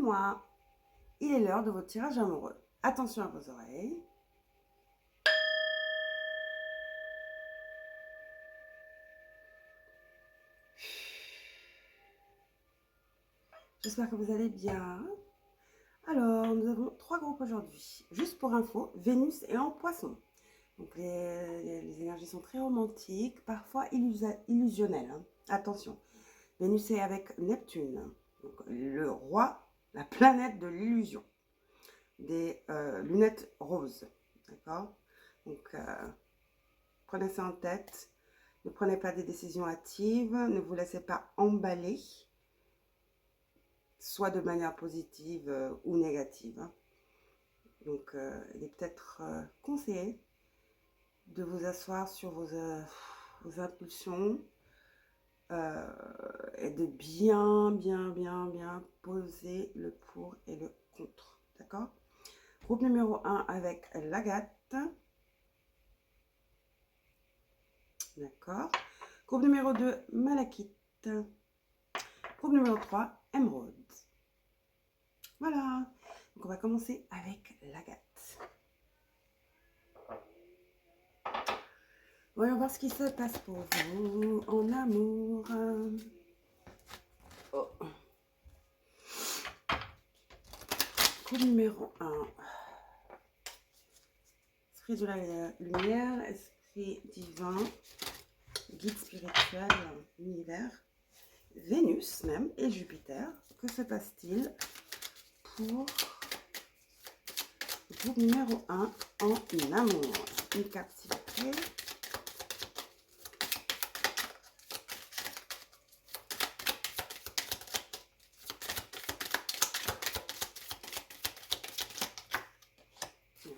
moi. Il est l'heure de votre tirage amoureux. Attention à vos oreilles. J'espère que vous allez bien. Alors, nous avons 3 groupes aujourd'hui. Juste pour info, Vénus est en poisson. Donc, les énergies sont très romantiques, parfois illusionnelles. Hein. Attention, Vénus est avec Neptune, donc le roi, la planète de l'illusion, des lunettes roses. D'accord. Donc, prenez ça en tête. Ne prenez pas des décisions hâtives. Ne vous laissez pas emballer, soit de manière positive ou négative. Hein. Donc, il est peut-être conseillé de vous asseoir sur vos impulsions et de bien poser le pour et le contre. D'accord? Groupe numéro 1 avec l'Agate. D'accord. Groupe numéro 2, Malachite. Groupe numéro 3, Émeraude. Voilà. Donc, on va commencer avec l'Agate. Voyons voir ce qui se passe pour vous en amour. Oh. Groupe numéro 1. Esprit de la lumière, esprit divin, guide spirituel, univers, Vénus même et Jupiter. Que se passe-t-il pour le groupe numéro 1 en amour? Une carte s'il vous plaît.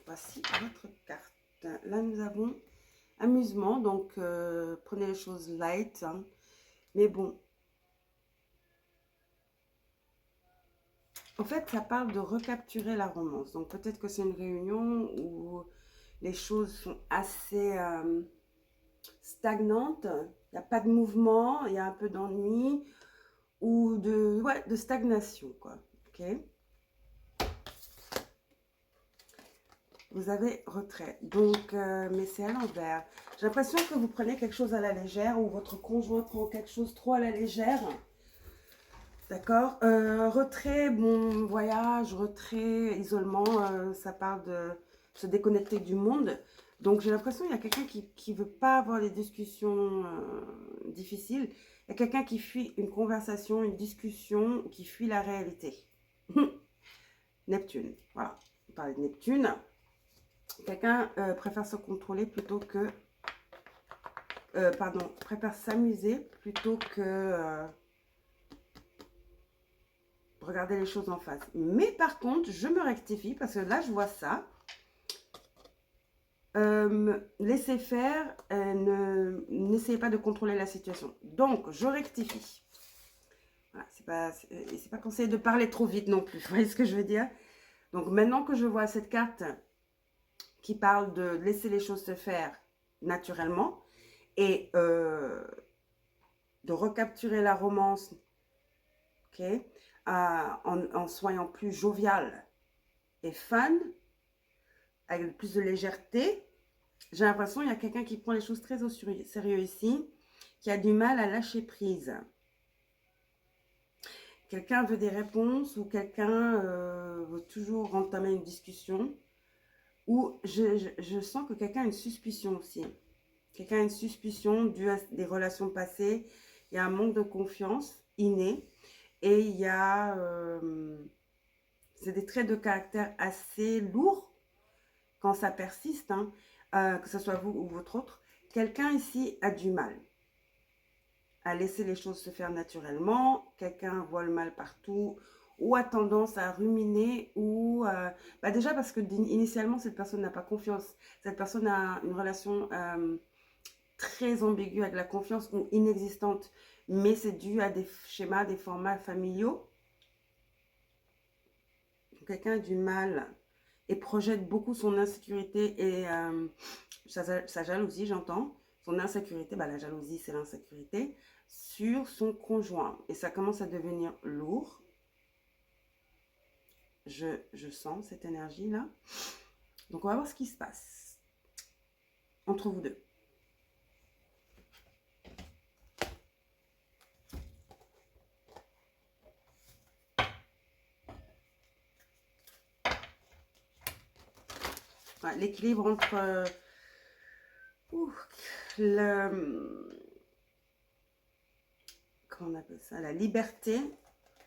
Voici votre carte. Là, nous avons amusement, donc prenez les choses light. Hein. Mais bon, en fait, ça parle de recapturer la romance. Donc peut-être que c'est une réunion où les choses sont assez stagnantes. Il n'y a pas de mouvement, il y a un peu d'ennui ou de stagnation, quoi. Ok. Vous avez retrait. Donc, mais c'est à l'envers. J'ai l'impression que vous prenez quelque chose à la légère ou votre conjoint prend quelque chose trop à la légère. D'accord. Retrait, bon, voyage, retrait, isolement, ça parle de se déconnecter du monde. Donc, j'ai l'impression qu'il y a quelqu'un qui ne veut pas avoir des discussions difficiles. Il y a quelqu'un qui fuit une conversation, une discussion, qui fuit la réalité. Neptune, voilà. On parle de Neptune. Quelqu'un préfère se contrôler plutôt que... préfère s'amuser plutôt que... regarder les choses en face. Mais par contre, je me rectifie parce que là, je vois ça. Laissez faire, n'essayez pas de contrôler la situation. Donc, je rectifie. Voilà, c'est pas conseillé de parler trop vite non plus. Vous voyez ce que je veux dire? Donc, maintenant que je vois cette carte qui parle de laisser les choses se faire naturellement et de recapturer la romance, ok, en soyant plus jovial et fun, avec plus de légèreté. J'ai l'impression qu'il y a quelqu'un qui prend les choses très au sérieux ici, qui a du mal à lâcher prise. Quelqu'un veut des réponses ou quelqu'un veut toujours entamer une discussion. Ou je sens que quelqu'un a une suspicion aussi. Quelqu'un a une suspicion due à des relations passées. Il y a un manque de confiance inné. Et il y a... c'est des traits de caractère assez lourds quand ça persiste, hein, que ce soit vous ou votre autre. Quelqu'un ici a du mal à laisser les choses se faire naturellement. Quelqu'un voit le mal partout ou a tendance à ruminer ou... déjà parce que initialement, cette personne n'a pas confiance. Cette personne a une relation très ambiguë avec la confiance ou inexistante. Mais c'est dû à des schémas, des formats familiaux. Quelqu'un a du mal et projette beaucoup son insécurité et sa jalousie, j'entends. Son insécurité, la jalousie, c'est l'insécurité, sur son conjoint. Et ça commence à devenir lourd. je sens cette énergie-là. Donc, on va voir ce qui se passe entre vous deux. Ouais, l'équilibre entre comment on appelle ça, la liberté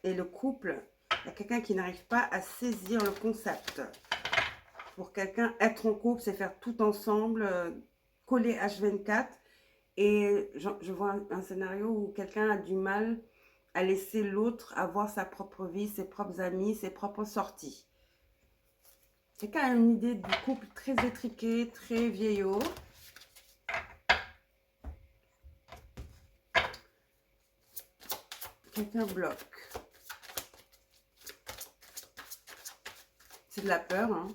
et le couple. Il y a quelqu'un qui n'arrive pas à saisir le concept. Pour quelqu'un, être en couple, c'est faire tout ensemble, coller H24. Et je vois un scénario où quelqu'un a du mal à laisser l'autre avoir sa propre vie, ses propres amis, ses propres sorties. Quelqu'un a une idée du couple très étriqué, très vieillot. Quelqu'un bloque. C'est de la peur, hein.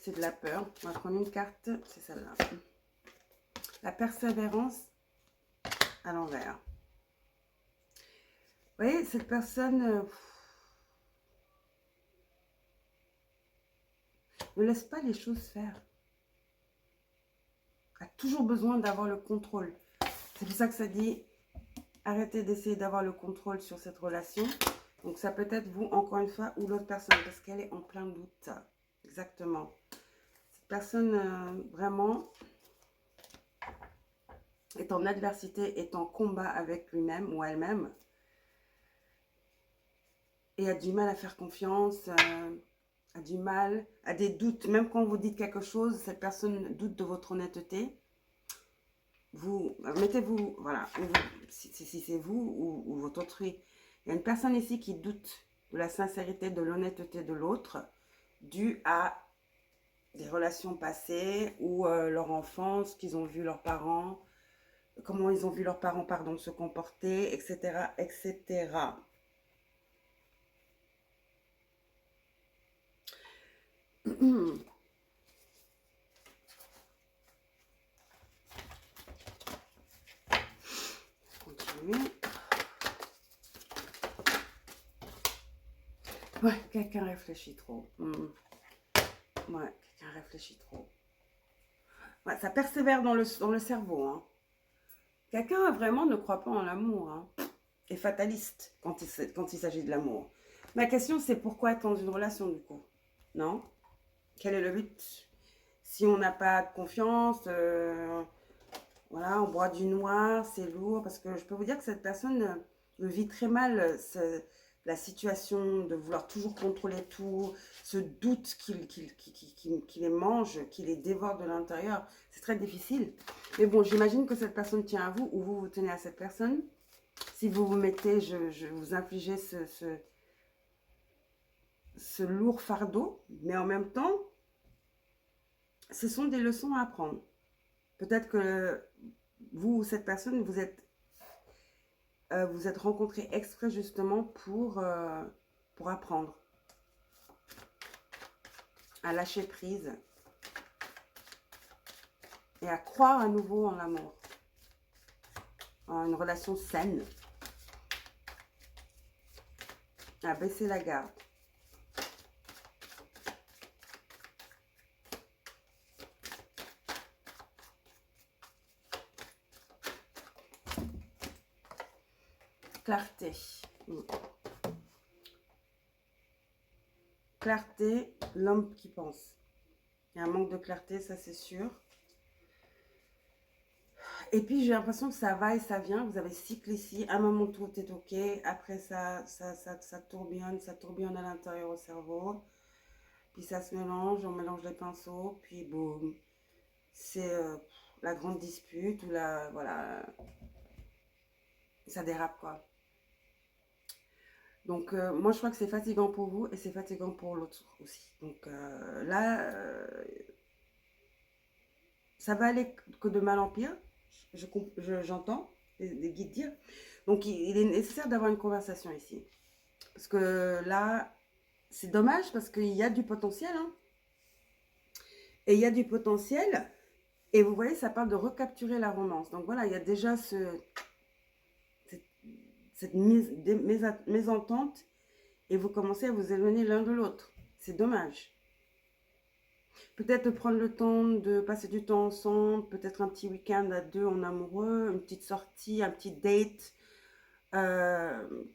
C'est de la peur. On va prendre une carte, c'est celle-là. La persévérance à l'envers. Vous voyez, cette personne ne laisse pas les choses faire. A toujours besoin d'avoir le contrôle. C'est pour ça que ça dit, arrêtez d'essayer d'avoir le contrôle sur cette relation. Donc ça peut être vous, encore une fois, ou l'autre personne, parce qu'elle est en plein doute. Exactement. Cette personne, vraiment, est en adversité, est en combat avec lui-même ou elle-même. Et a du mal à faire confiance, a du mal, a des doutes. Même quand vous dites quelque chose, cette personne doute de votre honnêteté. Vous, mettez-vous, voilà, si c'est vous ou votre autrui. Il y a une personne ici qui doute de la sincérité, de l'honnêteté de l'autre, dû à des relations passées ou leur enfance, qu'ils ont vu leurs parents, comment ils ont vu leurs parents, pardon, se comporter, etc., etc. Continuer. Ouais, quelqu'un réfléchit trop. Ouais, quelqu'un réfléchit trop. Ouais, ça persévère dans le cerveau. Hein. Quelqu'un vraiment ne croit pas en l'amour. Hein. Est fataliste quand il s'agit de l'amour. Ma question, c'est pourquoi être dans une relation du coup? Non? Quel est le but? Si on n'a pas de confiance, voilà, on boit du noir, c'est lourd. Parce que je peux vous dire que cette personne vit très mal la situation de vouloir toujours contrôler tout, ce doute qui les mange, qui les dévore de l'intérieur. C'est très difficile. Mais bon, j'imagine que cette personne tient à vous ou vous vous tenez à cette personne. Si vous vous mettez, je vous infligez ce lourd fardeau, mais en même temps, ce sont des leçons à apprendre. Peut-être que vous ou cette personne, vous êtes rencontrés exprès justement pour apprendre à lâcher prise et à croire à nouveau en l'amour, en une relation saine, à baisser la garde. Clarté. Clarté, l'homme qui pense. Il y a un manque de clarté, ça c'est sûr. Et puis j'ai l'impression que ça va et ça vient. Vous avez cycle ici. À un moment tout est ok. Après ça tourbillonne à l'intérieur au cerveau. Puis ça se mélange, on mélange les pinceaux. Puis boum. C'est la grande dispute ou la... Voilà. Ça dérape quoi. Donc moi je crois que c'est fatigant pour vous et c'est fatigant pour l'autre aussi. Donc là, ça va aller que de mal en pire. J'entends des guides dire. Donc il est nécessaire d'avoir une conversation ici. Parce que là, c'est dommage parce qu'il y a du potentiel. Hein. Et il y a du potentiel. Et vous voyez, ça parle de recapturer la romance. Donc voilà, il y a déjà cette mésentente et vous commencez à vous éloigner l'un de l'autre. C'est dommage. Peut-être prendre le temps de passer du temps ensemble, peut-être un petit week-end à deux en amoureux, une petite sortie, un petit date. Euh,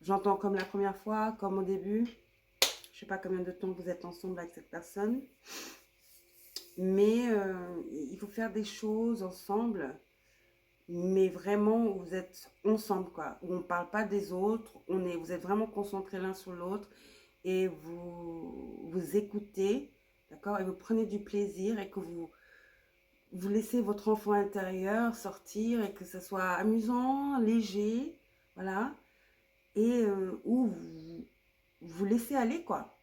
J'entends comme la première fois, comme au début. Je ne sais pas combien de temps vous êtes ensemble avec cette personne. Mais il faut faire des choses ensemble. Mais vraiment, où vous êtes ensemble, quoi. Où on ne parle pas des autres. Vous êtes vraiment concentrés l'un sur l'autre. Et vous écoutez, d'accord? Et vous prenez du plaisir et que vous laissez votre enfant intérieur sortir et que ce soit amusant, léger, voilà. Et où vous laissez aller, quoi.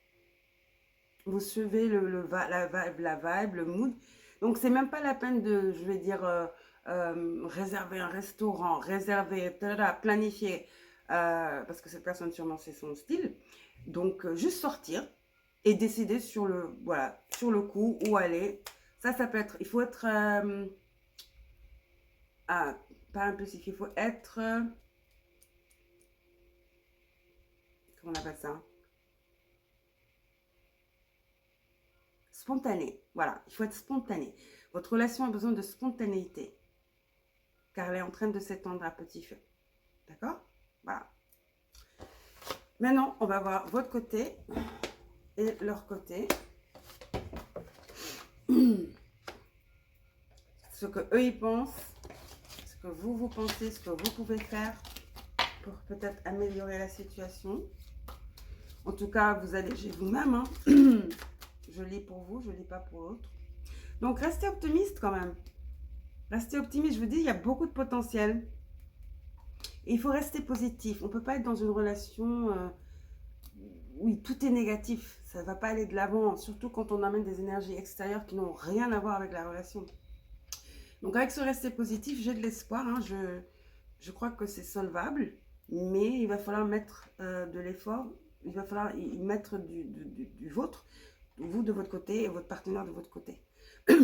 Vous suivez la vibe, le mood. Donc, c'est même pas la peine de, je vais dire, réserver un restaurant, réserver, planifier, parce que cette personne, sûrement, c'est son style. Donc, juste sortir et décider sur voilà, sur le coup où aller. Ça peut être, il faut être, pas impulsif, il faut être, comment on appelle ça? Spontané. Voilà, il faut être spontané. Votre relation a besoin de spontanéité, car elle est en train de s'étendre à petit feu. D'accord? Voilà. Maintenant, on va voir votre côté et leur côté. Ce que eux ils pensent, ce que vous pensez, ce que vous pouvez faire pour peut-être améliorer la situation. En tout cas, vous allégez vous-même. Hein. Je lis pour vous, je lis pas pour l'autre. Donc, restez optimiste quand même. Restez optimiste. Je vous dis, il y a beaucoup de potentiel. Et il faut rester positif. On ne peut pas être dans une relation où tout est négatif. Ça ne va pas aller de l'avant. Surtout quand on amène des énergies extérieures qui n'ont rien à voir avec la relation. Donc, avec ce rester positif, j'ai de l'espoir. Hein. Je crois que c'est solvable. Mais il va falloir mettre de l'effort. Il va falloir y mettre du vôtre. Vous de votre côté et votre partenaire de votre côté.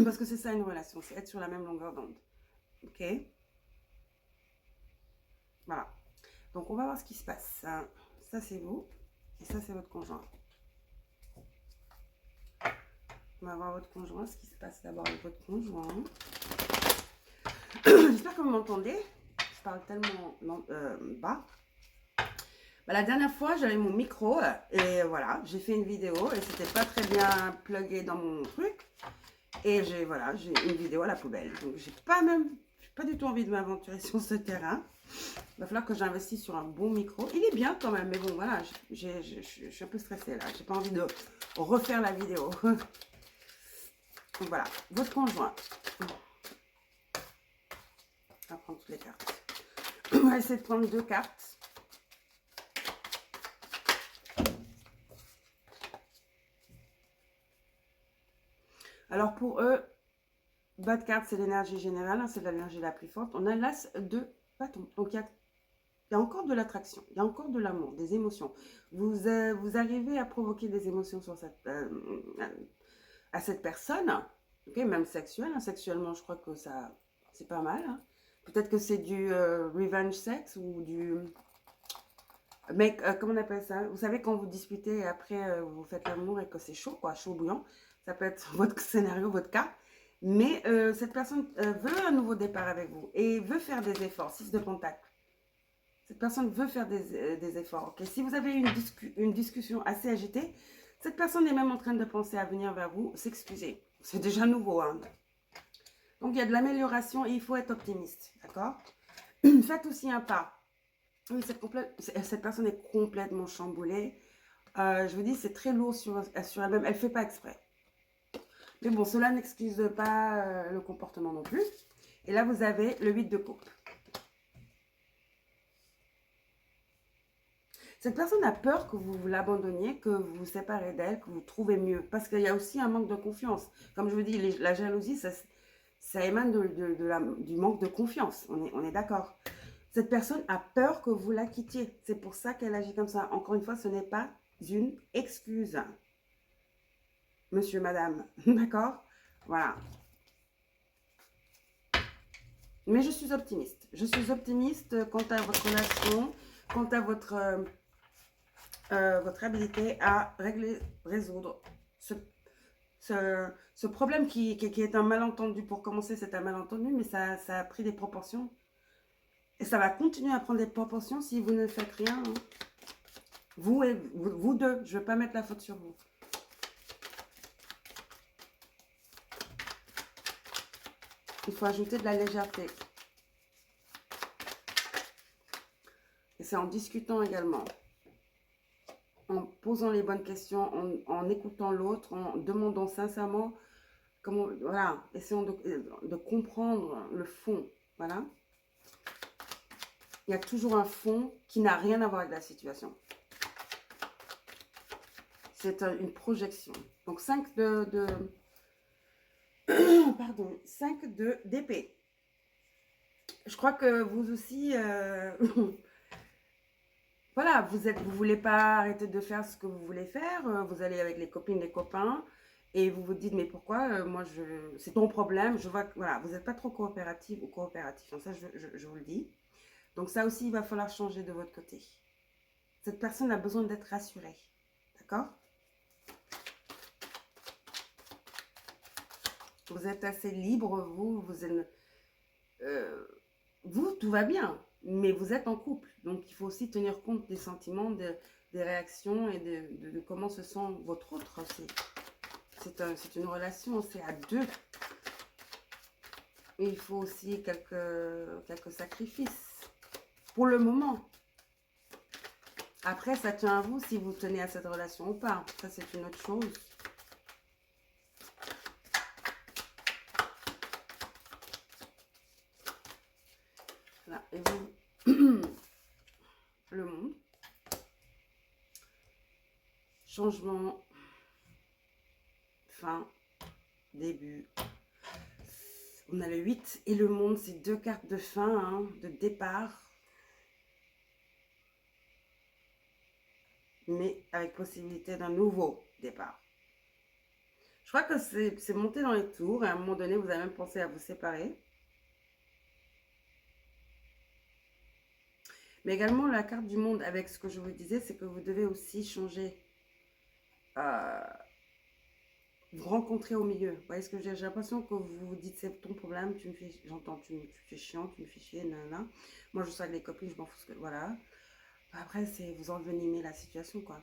Parce que c'est ça une relation. C'est être sur la même longueur d'onde. Ok? Voilà. Donc, on va voir ce qui se passe. Ça, c'est vous. Et ça, c'est votre conjoint. On va voir votre conjoint, ce qui se passe d'abord avec votre conjoint. J'espère que vous m'entendez. Je parle tellement bas. Bah, la dernière fois, j'avais mon micro et voilà, j'ai fait une vidéo et c'était pas très bien plugué dans mon truc. Et j'ai une vidéo à la poubelle. Donc, j'ai pas du tout envie de m'aventurer sur ce terrain. Il va falloir que j'investisse sur un bon micro. Il est bien quand même, mais bon, voilà, je suis un peu stressée là. J'ai pas envie de refaire la vidéo. Donc voilà, votre conjoint. On va prendre toutes les cartes. On va essayer de prendre 2 cartes. Alors pour eux, bas de carte, c'est l'énergie générale, hein, c'est l'énergie la plus forte. On a l'as de bâton. Donc il y a encore de l'attraction, il y a encore de l'amour, des émotions. Vous arrivez à provoquer des émotions sur à cette personne, okay, même sexuelle. Hein, sexuellement, je crois que ça, c'est pas mal. Hein. Peut-être que c'est du revenge sex ou du... Mais comment on appelle ça? Vous savez, quand vous disputez et après vous faites l'amour et que c'est chaud, quoi, chaud bouillant. Ça peut être votre scénario, votre cas. Mais cette personne veut un nouveau départ avec vous et veut faire des efforts. 6 de pentacle. Cette personne veut faire des efforts. Okay? Si vous avez une discussion assez agitée, cette personne est même en train de penser à venir vers vous, s'excuser. C'est déjà nouveau. Hein? Donc, il y a de l'amélioration et il faut être optimiste. D'accord? Faites aussi un pas. Oui, cette personne est complètement chamboulée. Je vous dis, c'est très lourd sur elle-même. Elle ne fait pas exprès. Mais bon, cela n'excuse pas le comportement non plus. Et là, vous avez le 8 de coupe. Cette personne a peur que vous l'abandonniez, que vous vous séparez d'elle, que vous trouvez mieux. Parce qu'il y a aussi un manque de confiance. Comme je vous dis, la jalousie, ça émane du manque de confiance. On est d'accord. Cette personne a peur que vous la quittiez. C'est pour ça qu'elle agit comme ça. Encore une fois, ce n'est pas une excuse. Monsieur, madame. D'accord? Voilà. Mais je suis optimiste. Je suis optimiste quant à votre relation, quant à votre votre habilité à régler, résoudre ce problème qui est un malentendu. Pour commencer, c'est un malentendu, mais ça a pris des proportions. Et ça va continuer à prendre des proportions si vous ne faites rien. Hein. Vous deux, je ne vais pas mettre la faute sur vous. Il faut ajouter de la légèreté. Et c'est en discutant également. En posant les bonnes questions, en écoutant l'autre, en demandant sincèrement comment, voilà, essayons de comprendre le fond, voilà. Il y a toujours un fond qui n'a rien à voir avec la situation. C'est une projection. Donc 5 pardon, 5 d'épée. Je crois que vous aussi, voilà, vous voulez pas arrêter de faire ce que vous voulez faire. Vous allez avec les copines, les copains, et vous vous dites, mais pourquoi moi, c'est ton problème. Je vois que voilà, vous n'êtes pas trop coopérative ou coopératif. Donc ça, je vous le dis. Donc ça aussi, il va falloir changer de votre côté. Cette personne a besoin d'être rassurée. D'accord? Vous êtes assez libre, vous, tout va bien, mais vous êtes en couple. Donc, il faut aussi tenir compte des sentiments, des réactions et de comment se sent votre autre aussi. C'est une relation, c'est à deux. Et il faut aussi quelques sacrifices pour le moment. Après, ça tient à vous si vous tenez à cette relation ou pas. Ça, c'est une autre chose. Voilà. Et vous, le monde. Changement. Fin. Début. On a le 8 et le monde. C'est deux cartes de fin, hein, de départ. Mais avec possibilité d'un nouveau départ. Je crois que c'est monté dans les tours et à un moment donné, vous avez même pensé à vous séparer. Mais également, la carte du monde, avec ce que je vous disais, c'est que vous devez aussi changer, vous rencontrer au milieu. Vous voyez ce que je veux dire? J'ai l'impression que vous vous dites, c'est ton problème, j'entends, tu me fais chiant, tu me fais chier, nanana. Moi, je suis avec les copines, je m'en fous, voilà. Après, c'est vous envenimer la situation, quoi.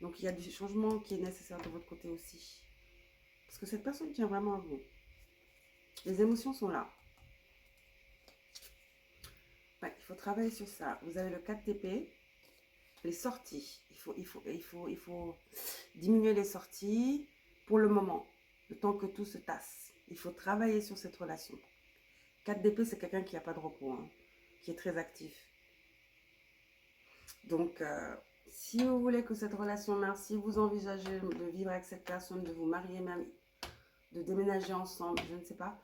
Donc, il y a du changement qui est nécessaire de votre côté aussi. Parce que cette personne tient vraiment à vous. Les émotions sont là. Ouais, il faut travailler sur ça. Vous avez le 4 d'épée, les sorties. Il faut diminuer les sorties pour le moment, le temps que tout se tasse. Il faut travailler sur cette relation. 4 d'épée, c'est quelqu'un qui n'a pas de repos, hein, qui est très actif. Donc, si vous voulez que cette relation marche, si vous envisagez de vivre avec cette personne, de vous marier même, de déménager ensemble, je ne sais pas.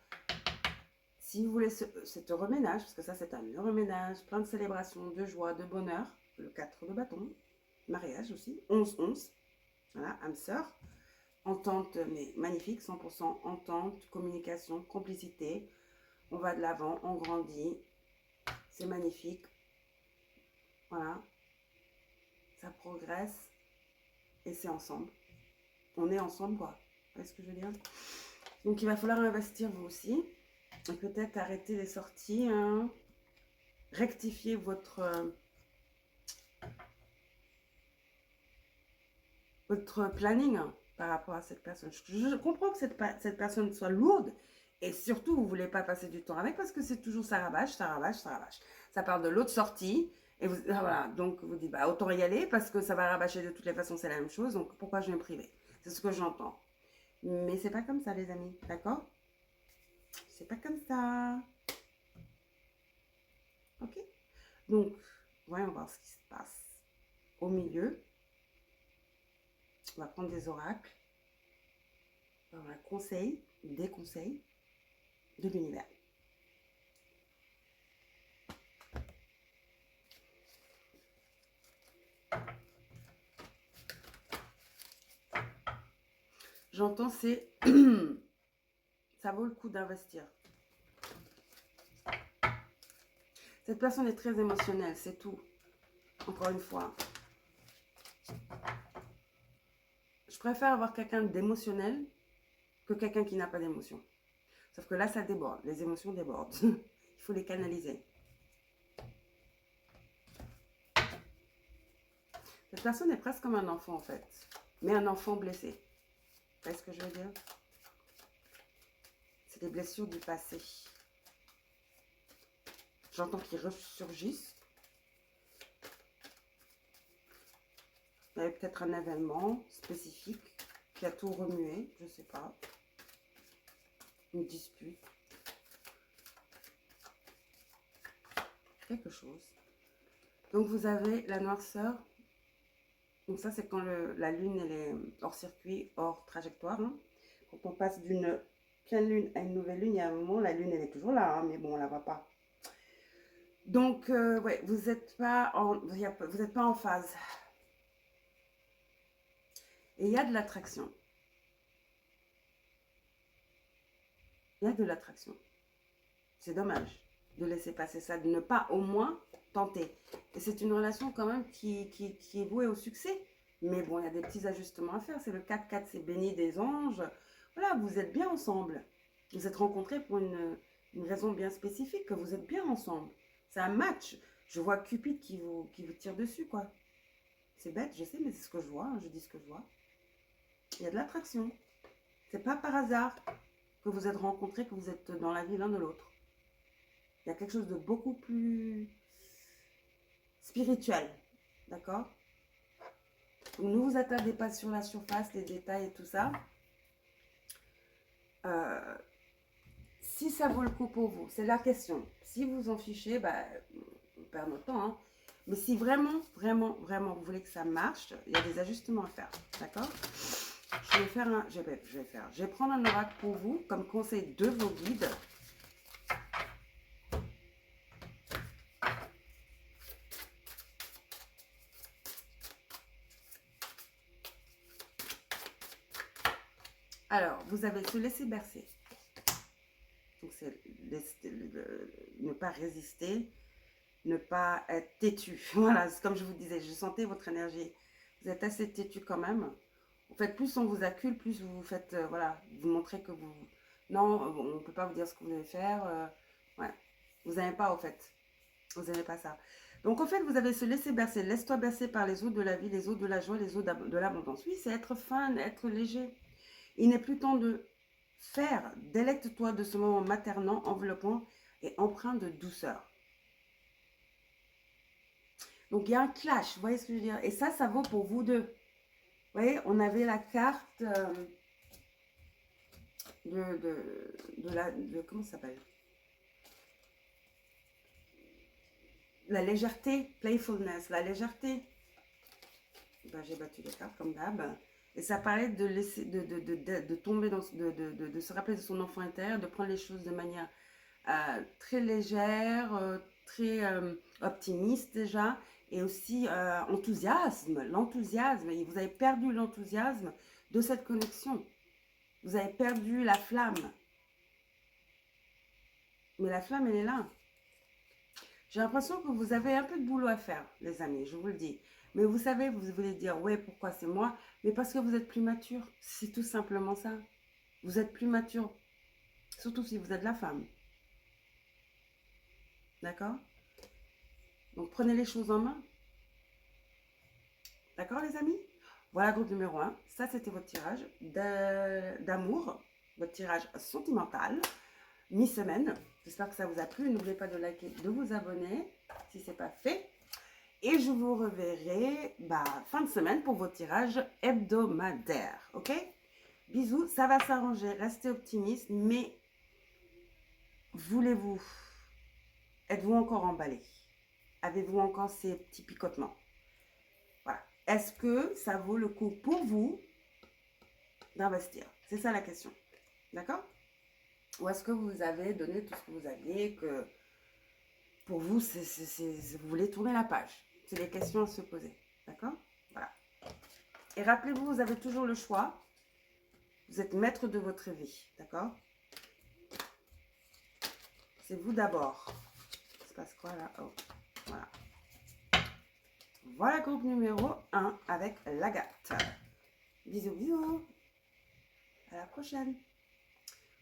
Si vous voulez ce reménage, parce que ça c'est un reménage, plein de célébrations, de joie, de bonheur, le 4 de bâton, mariage aussi, 11-11, voilà, âme sœur, entente, mais magnifique, 100% entente, communication, complicité, on va de l'avant, on grandit, c'est magnifique, voilà, ça progresse, et c'est ensemble, on est ensemble quoi, vous voyez ce que je veux dire? Donc il va falloir investir vous aussi, et peut-être arrêter les sorties, hein, rectifier votre planning par rapport à cette personne. Je comprends que cette personne soit lourde et surtout vous ne voulez pas passer du temps avec parce que c'est toujours ça rabâche, ça rabâche, ça rabâche. Ça parle de l'autre sortie et vous, voilà, donc vous dites bah, autant y aller parce que ça va rabâcher de toutes les façons, c'est la même chose, donc pourquoi je vais me priver? C'est ce que j'entends. Mais c'est pas comme ça les amis, d'accord? C'est pas comme ça. Ok? Donc, voyons voir ce qui se passe au milieu. On va prendre des oracles. On va avoir un conseil, des conseils de l'univers. J'entends c'est ça vaut le coup d'investir. Cette personne est très émotionnelle, c'est tout. Encore une fois. préfère avoir quelqu'un d'émotionnel que quelqu'un qui n'a pas d'émotion. Sauf que là, ça déborde. Les émotions débordent. Il faut les canaliser. Cette personne est presque comme un enfant, en fait. Mais un enfant blessé. Vous voyez ce que je veux dire? C'est des blessures du passé. J'entends qu'ils ressurgissent. Il y avait peut-être un événement spécifique qui a tout remué, je ne sais pas. Une dispute. Quelque chose. Donc vous avez la noirceur. Donc ça c'est quand la lune elle est hors circuit, hors trajectoire. Hein. Quand on passe d'une pleine lune à une nouvelle lune, il y a un moment, la lune elle est toujours là, hein, mais bon on la voit pas. Donc ouais, vous n'êtes pas en phase. Et il y a de l'attraction. Il y a de l'attraction. C'est dommage de laisser passer ça, de ne pas au moins tenter. Et c'est une relation quand même qui est vouée au succès. Mais bon, il y a des petits ajustements à faire. C'est le 4-4, c'est béni des anges. Voilà, vous êtes bien ensemble. Vous êtes rencontrés pour une raison bien spécifique, que vous êtes bien ensemble. C'est un match. Je vois Cupid qui vous tire dessus, quoi. C'est bête, je sais, mais c'est ce que je vois. Hein, je dis ce que je vois. Il y a de l'attraction. C'est pas par hasard que vous êtes rencontrés, que vous êtes dans la vie l'un de l'autre. Il y a quelque chose de beaucoup plus spirituel. D'accord? Donc, ne vous attardez pas sur la surface, les détails et tout ça. Si ça vaut le coup pour vous, c'est la question. Si vous en fichez, bah, on perd notre temps. Hein. Mais si vraiment, vraiment, vraiment, vous voulez que ça marche, il y a des ajustements à faire. D'accord? Je vais prendre un oracle pour vous comme conseil de vos guides. Alors, vous avez se laisser bercer. Donc, c'est ne pas résister, ne pas être têtu. Voilà, comme je vous disais, je sentais votre énergie. Vous êtes assez têtu quand même. En fait, plus on vous accule, plus vous faites, voilà, vous montrez que vous... Non, on ne peut pas vous dire ce que vous devez faire. Ouais, vous n'aimez pas, au fait. Vous n'aimez pas ça. Donc, en fait, vous avez se laisser bercer. Laisse-toi bercer par les eaux de la vie, les eaux de la joie, les eaux de l'abondance. Oui, c'est être fin, être léger. Il n'est plus temps de faire. Délecte-toi de ce moment maternant, enveloppant et empreint de douceur. Donc, il y a un clash, vous voyez ce que je veux dire? Et ça vaut pour vous deux. Vous voyez, on avait la carte comment ça s'appelle? La légèreté, playfulness, la légèreté. Ben, j'ai battu les cartes comme d'hab. Et ça parlait de laisser, de tomber dans, de se rappeler de son enfant intérieur, de prendre les choses de manière très légère, très optimiste déjà, et aussi enthousiasme, l'enthousiasme. Et vous avez perdu l'enthousiasme de cette connexion. Vous avez perdu la flamme. Mais la flamme, elle est là. J'ai l'impression que vous avez un peu de boulot à faire, les amis, je vous le dis. Mais vous savez, vous voulez dire, ouais, pourquoi c'est moi? Mais parce que vous êtes plus mature. C'est tout simplement ça. Vous êtes plus mature. Surtout si vous êtes la femme. D'accord? Donc, prenez les choses en main. D'accord, les amis? Voilà, groupe numéro 1. Ça, c'était votre tirage d'amour. Votre tirage sentimental. Mi-semaine. J'espère que ça vous a plu. N'oubliez pas de liker, de vous abonner si ce n'est pas fait. Et je vous reverrai fin de semaine pour vos tirages hebdomadaires. Ok? Bisous, ça va s'arranger. Restez optimiste, mais voulez-vous? Êtes-vous encore emballé? Avez-vous encore ces petits picotements? Voilà. Est-ce que ça vaut le coup pour vous d'investir? C'est ça la question. D'accord? Ou est-ce que vous avez donné tout ce que vous aviez, que pour vous, vous voulez tourner la page? C'est des questions à se poser. D'accord? Voilà. Et rappelez-vous, vous avez toujours le choix. Vous êtes maître de votre vie. D'accord? C'est vous d'abord. Il se passe quoi là? Oh, voilà. Voilà, groupe numéro 1 avec l'Agathe. Bisous, bisous. À la prochaine.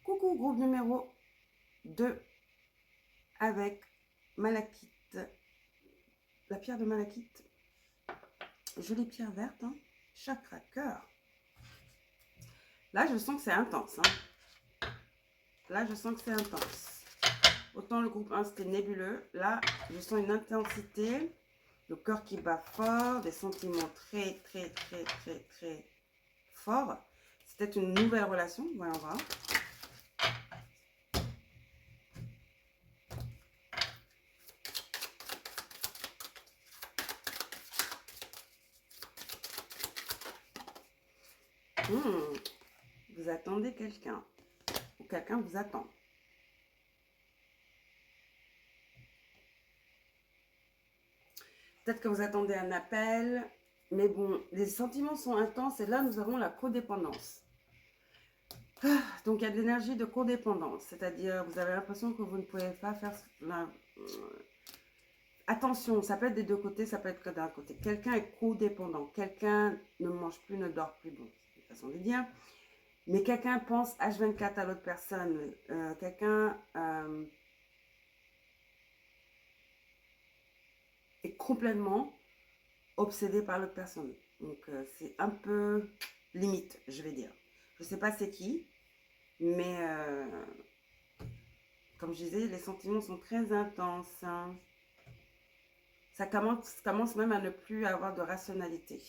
Coucou, groupe numéro 2 avec malachite. La pierre de malachite. Jolie pierre verte. Hein. Chakra, cœur. Là, je sens que c'est intense. Hein. Là, je sens que c'est intense. Autant le groupe 1, c'était nébuleux. Là, je sens une intensité. Le cœur qui bat fort. Des sentiments très, très, très, très, très forts. C'est peut-être une nouvelle relation. Voyons voir. Vous attendez quelqu'un. Ou quelqu'un vous attend. Peut-être que vous attendez un appel. Mais bon, les sentiments sont intenses. Et là, nous avons la codépendance. Donc, il y a de l'énergie de codépendance. C'est-à-dire, vous avez l'impression que vous ne pouvez pas faire... Attention, ça peut être des deux côtés, ça peut être que d'un côté. Quelqu'un est codépendant. Quelqu'un ne mange plus, ne dort plus. Bon, c'est une façon de dire. Mais quelqu'un pense H24 à l'autre personne. Quelqu'un est complètement obsédé par l'autre personne. Donc, c'est un peu limite, je vais dire. Je ne sais pas c'est qui, mais comme je disais, les sentiments sont très intenses. Hein. Ça commence même à ne plus avoir de rationalité.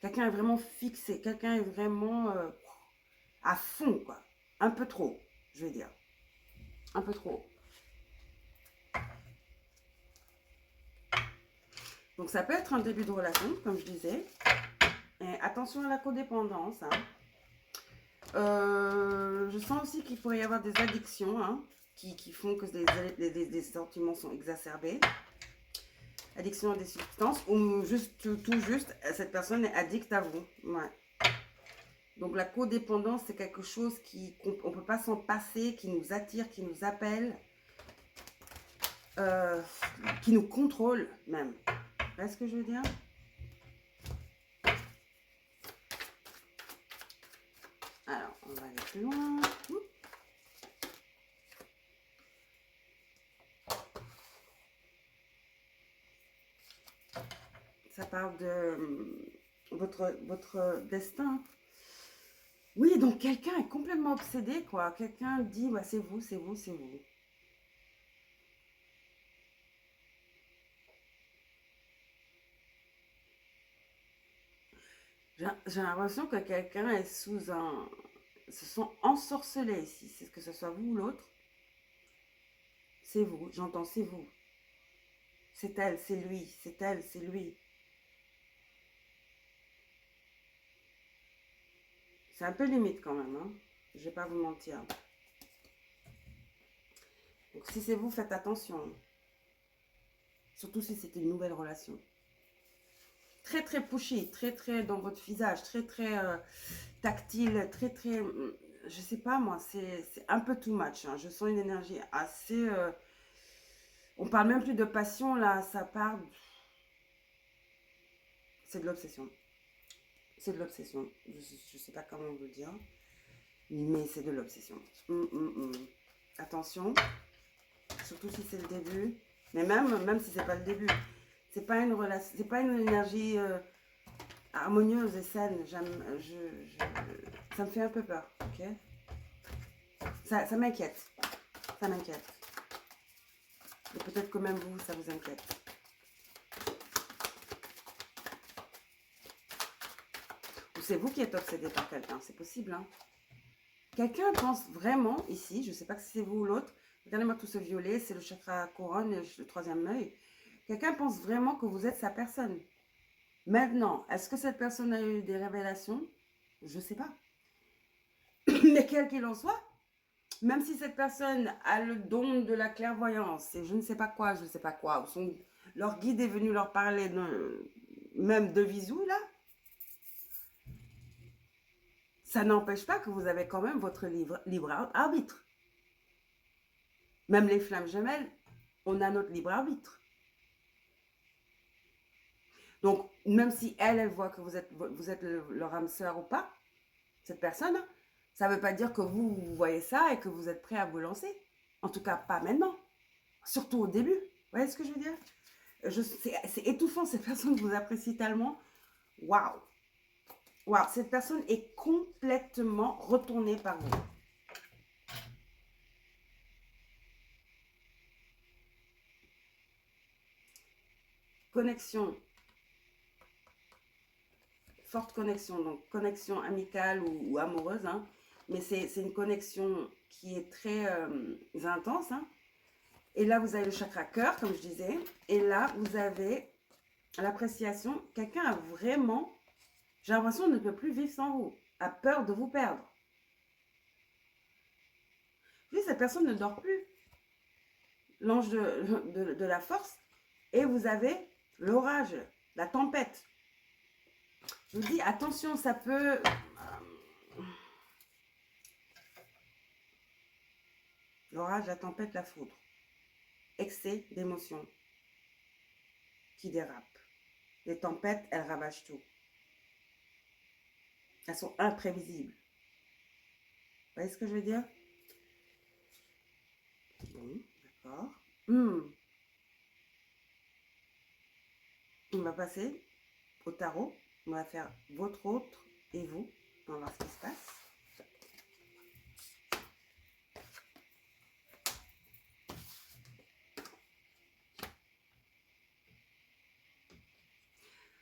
Quelqu'un est vraiment fixé, quelqu'un est vraiment à fond, quoi. Un peu trop, je vais dire. Un peu trop. Donc, ça peut être un début de relation, comme je disais. Et attention à la codépendance. Hein. Je sens aussi qu'il pourrait y avoir des addictions hein, qui font que des sentiments sont exacerbés. Addiction à des substances ou juste, tout juste, cette personne est addicte à vous. Ouais. Donc la codépendance, c'est quelque chose qu'on ne peut pas s'en passer, qui nous attire, qui nous appelle, qui nous contrôle même. Vous voyez ce que je veux dire? Alors, on va aller plus loin. Ça parle de votre destin. Oui, donc quelqu'un est complètement obsédé, quoi. Quelqu'un dit, bah, c'est vous, c'est vous, c'est vous. J'ai l'impression que quelqu'un est sous un... se sent ensorcelé ici. C'est que ce soit vous ou l'autre. C'est vous, j'entends, c'est vous. C'est elle, c'est lui, c'est elle, c'est lui. C'est un peu limite quand même, hein. Je vais pas vous mentir. Donc si c'est vous, faites attention. Surtout si c'est une nouvelle relation. Très très pushy, très très dans votre visage, très très tactile, très très... je sais pas moi, c'est un peu too much. Hein. Je sens une énergie assez... on parle même plus de passion là, ça parle... C'est de l'obsession. C'est de l'obsession. Je sais pas comment vous le dire. Mais c'est de l'obsession. Attention. Surtout si c'est le début. Mais même si c'est pas le début. C'est pas une relation. C'est pas une énergie harmonieuse et saine. Ça me fait un peu peur. Ok. Ça m'inquiète. Ça m'inquiète. Et peut-être que même vous, ça vous inquiète. Ou c'est vous qui êtes obsédé par quelqu'un. C'est possible, hein. Quelqu'un pense vraiment ici, je ne sais pas si c'est vous ou l'autre, regardez-moi tout ce violet, c'est le chakra couronne, le troisième œil. Quelqu'un pense vraiment que vous êtes sa personne. Maintenant, est-ce que cette personne a eu des révélations? Je ne sais pas. Mais quel qu'il en soit, même si cette personne a le don de la clairvoyance, et je ne sais pas quoi, ou leur guide est venu leur parler même de visou, là, ça n'empêche pas que vous avez quand même votre libre arbitre. Même les flammes jumelles, on a notre libre arbitre. Donc, même si elle voit que vous êtes leur âme sœur ou pas, cette personne, ça ne veut pas dire que vous voyez ça et que vous êtes prêt à vous lancer. En tout cas, pas maintenant. Surtout au début. Vous voyez ce que je veux dire? C'est étouffant, cette personne vous apprécie tellement. Waouh! Waouh, cette personne est complètement retournée par vous. Connexion. Forte connexion. Donc, connexion amicale ou amoureuse. Hein. Mais c'est une connexion qui est très intense. Hein. Et là, vous avez le chakra cœur, comme je disais. Et là, vous avez l'appréciation. Quelqu'un a vraiment, j'ai l'impression, ne peut plus vivre sans vous. A peur de vous perdre. Puis, cette personne ne dort plus. L'ange de la force. Et vous avez l'orage, la tempête. Je vous dis, attention, ça peut... L'orage, la tempête, la foudre. Excès d'émotions qui dérapent. Les tempêtes, elles ravagent tout. Elles sont imprévisibles. Vous voyez ce que je veux dire? Bon, d'accord. On va passer au tarot. On va faire votre autre et vous. On va voir ce qui se passe.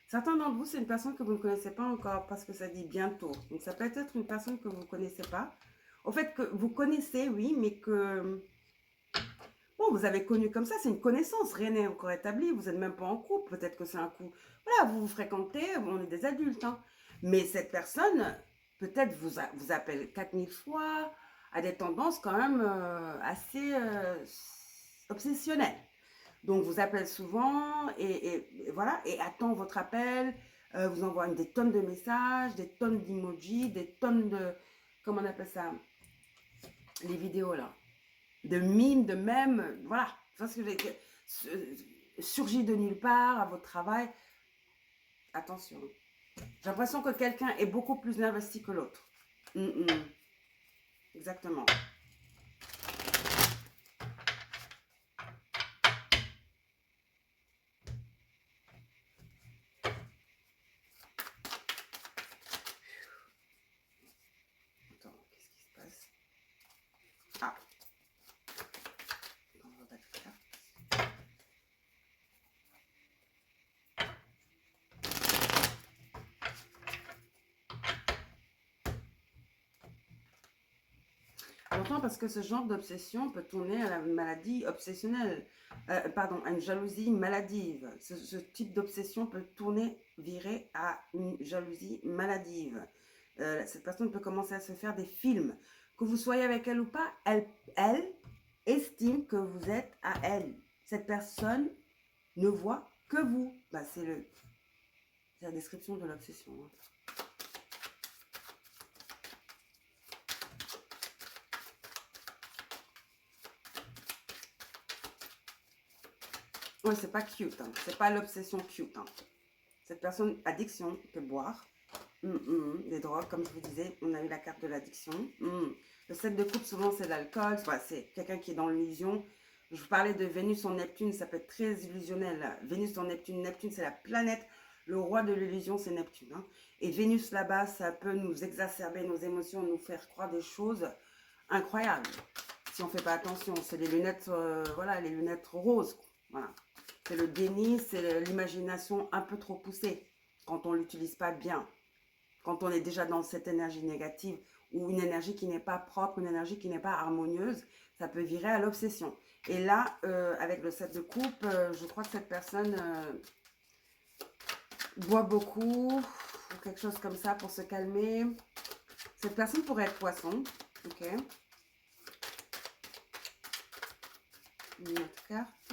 Certains d'entre vous, c'est une personne que vous ne connaissez pas encore parce que ça dit bientôt. Donc, ça peut être une personne que vous ne connaissez pas. Au fait, que vous connaissez, oui, mais que... Bon, vous avez connu comme ça, c'est une connaissance. Rien n'est encore établi. Vous n'êtes même pas en couple. Peut-être que c'est un coup... Voilà, vous vous fréquentez, on est des adultes. Hein. Mais cette personne, peut-être vous appelle 4000 fois, a des tendances quand même assez obsessionnelles. Donc, vous appelle souvent et voilà, et attend votre appel, vous envoie des tonnes de messages, des tonnes d'emojis, des tonnes de, comment on appelle ça, les vidéos là, de mimes, de mèmes, voilà, parce que surgit de nulle part à votre travail. Attention, j'ai l'impression que quelqu'un est beaucoup plus investi que l'autre. Exactement. Attends, qu'est-ce qui se passe? Ah, on va battre là. Pourtant, parce que ce genre d'obsession peut tourner à la maladie obsessionnelle, pardon, à une jalousie maladive. Ce type d'obsession peut tourner, virer à une jalousie maladive. Cette personne peut commencer à se faire des films. Que vous soyez avec elle ou pas, elle estime que vous êtes à elle. Cette personne ne voit que vous. Bah, c'est la description de l'obsession. Hein. Ouais, c'est pas cute, hein. C'est pas l'obsession cute. Hein. Cette personne, addiction, peut boire. Des drogues, comme je vous disais, on a eu la carte de l'addiction. Le 7 de coupe, souvent, c'est l'alcool. C'est quelqu'un qui est dans l'illusion. Je vous parlais de Vénus en Neptune, ça peut être très illusionnel. Vénus en Neptune, Neptune, c'est la planète. Le roi de l'illusion, c'est Neptune. Hein. Et Vénus, là-bas, ça peut nous exacerber nos émotions, nous faire croire des choses incroyables. Si on ne fait pas attention, c'est les lunettes, voilà, les lunettes roses. Voilà. C'est le déni, c'est l'imagination un peu trop poussée quand on ne l'utilise pas bien. Quand on est déjà dans cette énergie négative ou une énergie qui n'est pas propre, une énergie qui n'est pas harmonieuse, ça peut virer à l'obsession. Et là, avec le 7 de coupe, je crois que cette personne boit beaucoup ou quelque chose comme ça pour se calmer. Cette personne pourrait être poisson. Ok. Une autre carte.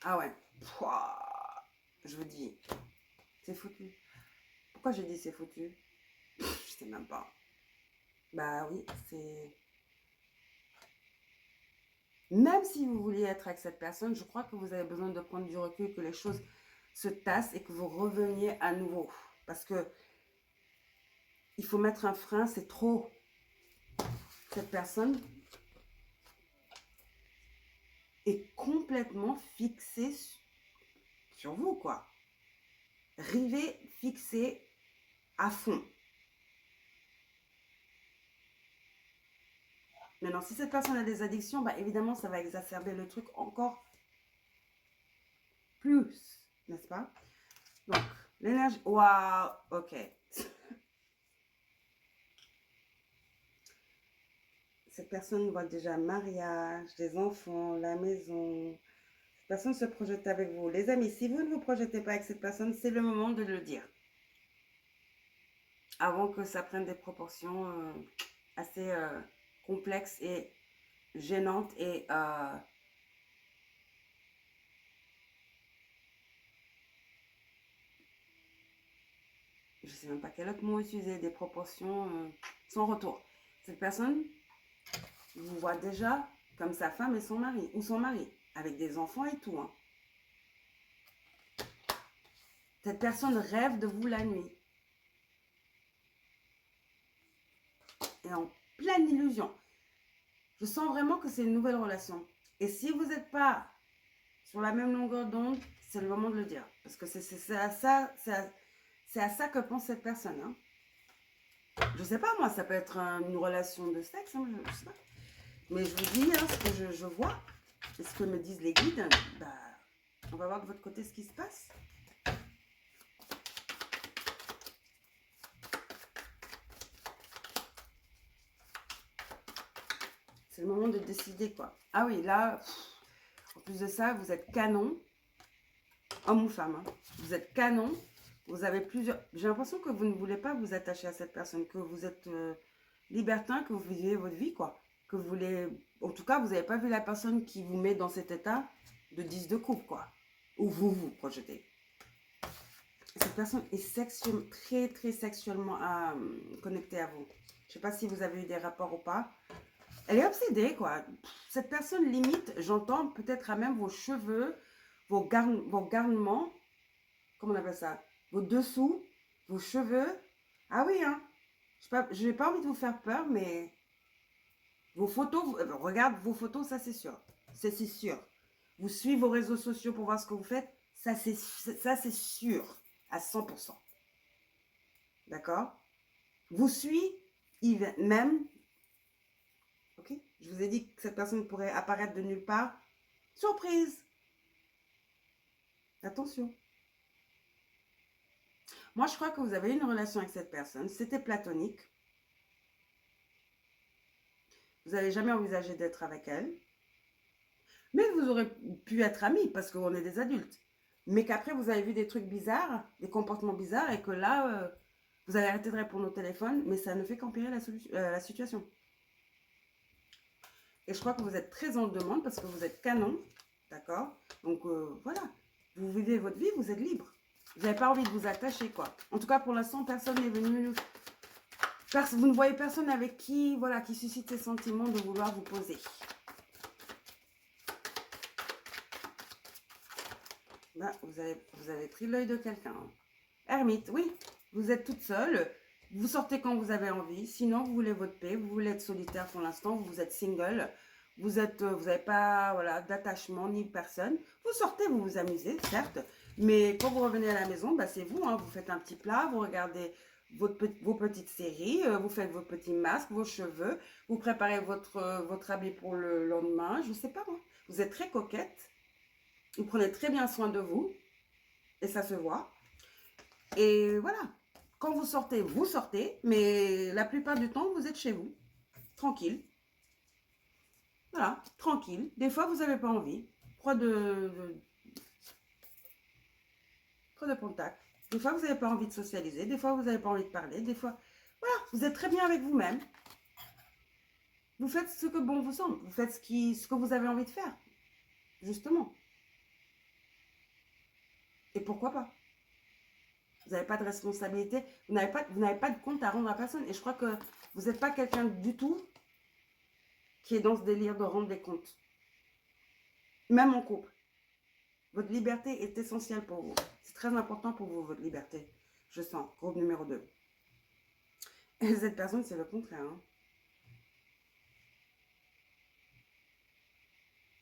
Ah ouais. Pouah, je vous dis, c'est foutu. Pourquoi j'ai dit c'est foutu? Je sais même pas. Bah oui, c'est... Même si vous vouliez être avec cette personne, je crois que vous avez besoin de prendre du recul, que les choses se tassent et que vous reveniez à nouveau. Parce que il faut mettre un frein, c'est trop. Cette personne est complètement fixée sur vous, quoi. Rivée, fixée à fond. Maintenant, si cette personne a des addictions, bah évidemment, ça va exacerber le truc encore plus, n'est-ce pas? Donc, l'énergie... Waouh, ok. Cette personne voit déjà un mariage, des enfants, la maison. Cette personne se projette avec vous. Les amis, si vous ne vous projetez pas avec cette personne, c'est le moment de le dire. Avant que ça prenne des proportions assez complexes et gênantes et... je ne sais même pas quel autre mot utiliser, des proportions sans retour. Cette personne vous voit déjà comme sa femme et son mari, ou son mari, avec des enfants et tout. Hein. Cette personne rêve de vous la nuit. Et en pleine illusion. Je sens vraiment que c'est une nouvelle relation. Et si vous n'êtes pas sur la même longueur d'onde, c'est le moment de le dire. Parce que c'est à ça que pense cette personne. Hein. Je sais pas, moi, ça peut être une relation de sexe, hein, je sais pas. Mais je vous dis, hein, ce que je vois, et ce que me disent les guides, bah, on va voir de votre côté ce qui se passe. C'est le moment de décider, quoi. Ah oui, là, en plus de ça, vous êtes canon, homme ou femme. Hein. Vous êtes canon, vous avez plusieurs... J'ai l'impression que vous ne voulez pas vous attacher à cette personne, que vous êtes libertin, que vous vivez votre vie, quoi. Que vous voulez... En tout cas, vous n'avez pas vu la personne qui vous met dans cet état de 10 de couple, quoi. Où vous vous projetez. Cette personne est très, très sexuellement connectée à vous. Je ne sais pas si vous avez eu des rapports ou pas. Elle est obsédée, quoi. Cette personne limite, j'entends peut-être à même vos cheveux, vos garnements, comment on appelle ça? Vos dessous, vos cheveux. Ah oui, hein. Je n'ai pas envie de vous faire peur, mais vos photos, regarde vos photos, ça c'est sûr. C'est sûr. Vous suivez vos réseaux sociaux pour voir ce que vous faites, ça c'est sûr, à 100%. D'accord? Vous suivez même, ok? Je vous ai dit que cette personne pourrait apparaître de nulle part. Surprise! Attention. Moi, je crois que vous avez eu une relation avec cette personne. C'était platonique. Vous n'avez jamais envisagé d'être avec elle. Mais vous aurez pu être amis parce qu'on est des adultes. Mais qu'après, vous avez vu des trucs bizarres, des comportements bizarres et que là, vous avez arrêté de répondre au téléphone, mais ça ne fait qu'empirer la situation. Et je crois que vous êtes très en demande parce que vous êtes canon, d'accord? Donc voilà, vous vivez votre vie, vous êtes libre. Vous n'avez pas envie de vous attacher, quoi. En tout cas, pour l'instant, personne n'est venu... Vous ne voyez personne avec qui, voilà, qui suscite ces sentiments de vouloir vous poser. Là, vous avez pris l'œil de quelqu'un. Hein. Ermite, oui, vous êtes toute seule. Vous sortez quand vous avez envie. Sinon, vous voulez votre paix. Vous voulez être solitaire pour l'instant. Vous êtes single. Vous n'avez pas voilà, d'attachement ni de personne. Vous sortez, vous vous amusez, certes. Mais quand vous revenez à la maison, bah, c'est vous. Hein, vous faites un petit plat, vous regardez vos petites séries, vous faites vos petits masques, vos cheveux. Vous préparez votre habit pour le lendemain. Je ne sais pas, moi. Vous êtes très coquette. Vous prenez très bien soin de vous. Et ça se voit. Et voilà. Quand vous sortez. Mais la plupart du temps, vous êtes chez vous. Tranquille. Voilà, tranquille. Des fois, vous n'avez pas envie. Trop de contact. Des fois, vous n'avez pas envie de socialiser. Des fois, vous n'avez pas envie de parler. Des fois, voilà, vous êtes très bien avec vous-même. Vous faites ce que bon vous semble. Vous faites ce que vous avez envie de faire. Justement. Et pourquoi pas? Vous n'avez pas de responsabilité. Vous n'avez pas de compte à rendre à personne. Et je crois que vous n'êtes pas quelqu'un du tout qui est dans ce délire de rendre des comptes. Même en couple. Votre liberté est essentielle pour vous. C'est très important pour vous, votre liberté. Je sens. Groupe numéro 2. Et cette personne, c'est le contraire. Hein.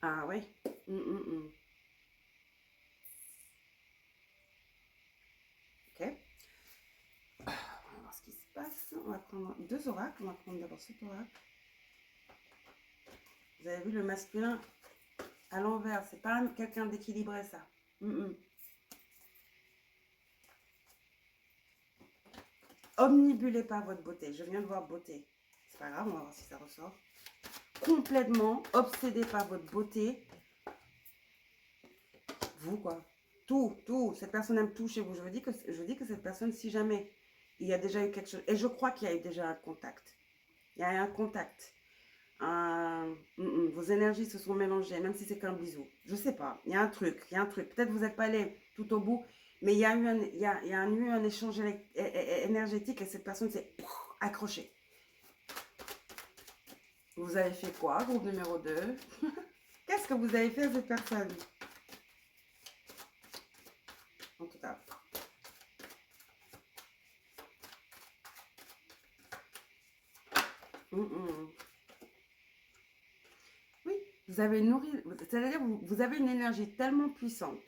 Ah oui. Ok. On va voir ce qui se passe. On va prendre 2 oracles. On va prendre d'abord cet oracle. Vous avez vu le masculin à l'envers. C'est pas quelqu'un d'équilibré, ça. Omnibulé par votre beauté. Je viens de voir beauté. C'est pas grave, on va voir si ça ressort. Complètement obsédé par votre beauté. Vous, quoi. Tout. Cette personne aime tout chez vous. Je vous dis que cette personne, si jamais il y a déjà eu quelque chose, et je crois qu'il y a eu déjà un contact. Il y a eu un contact. Vos énergies se sont mélangées, même si c'est qu'un bisou. Je sais pas. Il y a un truc. Peut-être vous n'êtes pas allé tout au bout, mais il y a eu un échange énergétique et cette personne s'est accrochée. Vous avez fait quoi, groupe numéro 2? Qu'est-ce que vous avez fait à cette personne? En tout cas. Oui, vous avez nourri, c'est-à-dire vous avez une énergie tellement puissante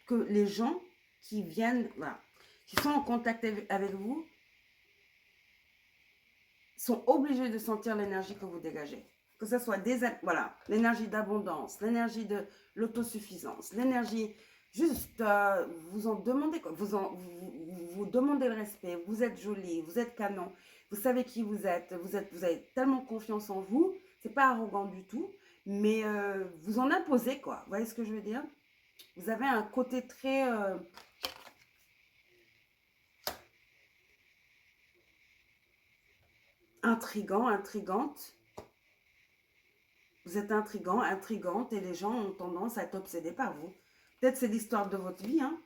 que les gens qui viennent, voilà, qui sont en contact avec vous, sont obligés de sentir l'énergie que vous dégagez. Que ce soit voilà, l'énergie d'abondance, l'énergie de l'autosuffisance, l'énergie juste, vous en demandez quoi, vous demandez le respect, vous êtes jolie, vous êtes canon, vous savez qui vous êtes, vous avez tellement confiance en vous, c'est pas arrogant du tout, mais vous en imposez quoi, vous voyez ce que je veux dire? Vous avez un côté très intrigant, intrigante. Vous êtes intrigant, intrigante et les gens ont tendance à être obsédés par vous. Peut-être c'est l'histoire de votre vie. Hein.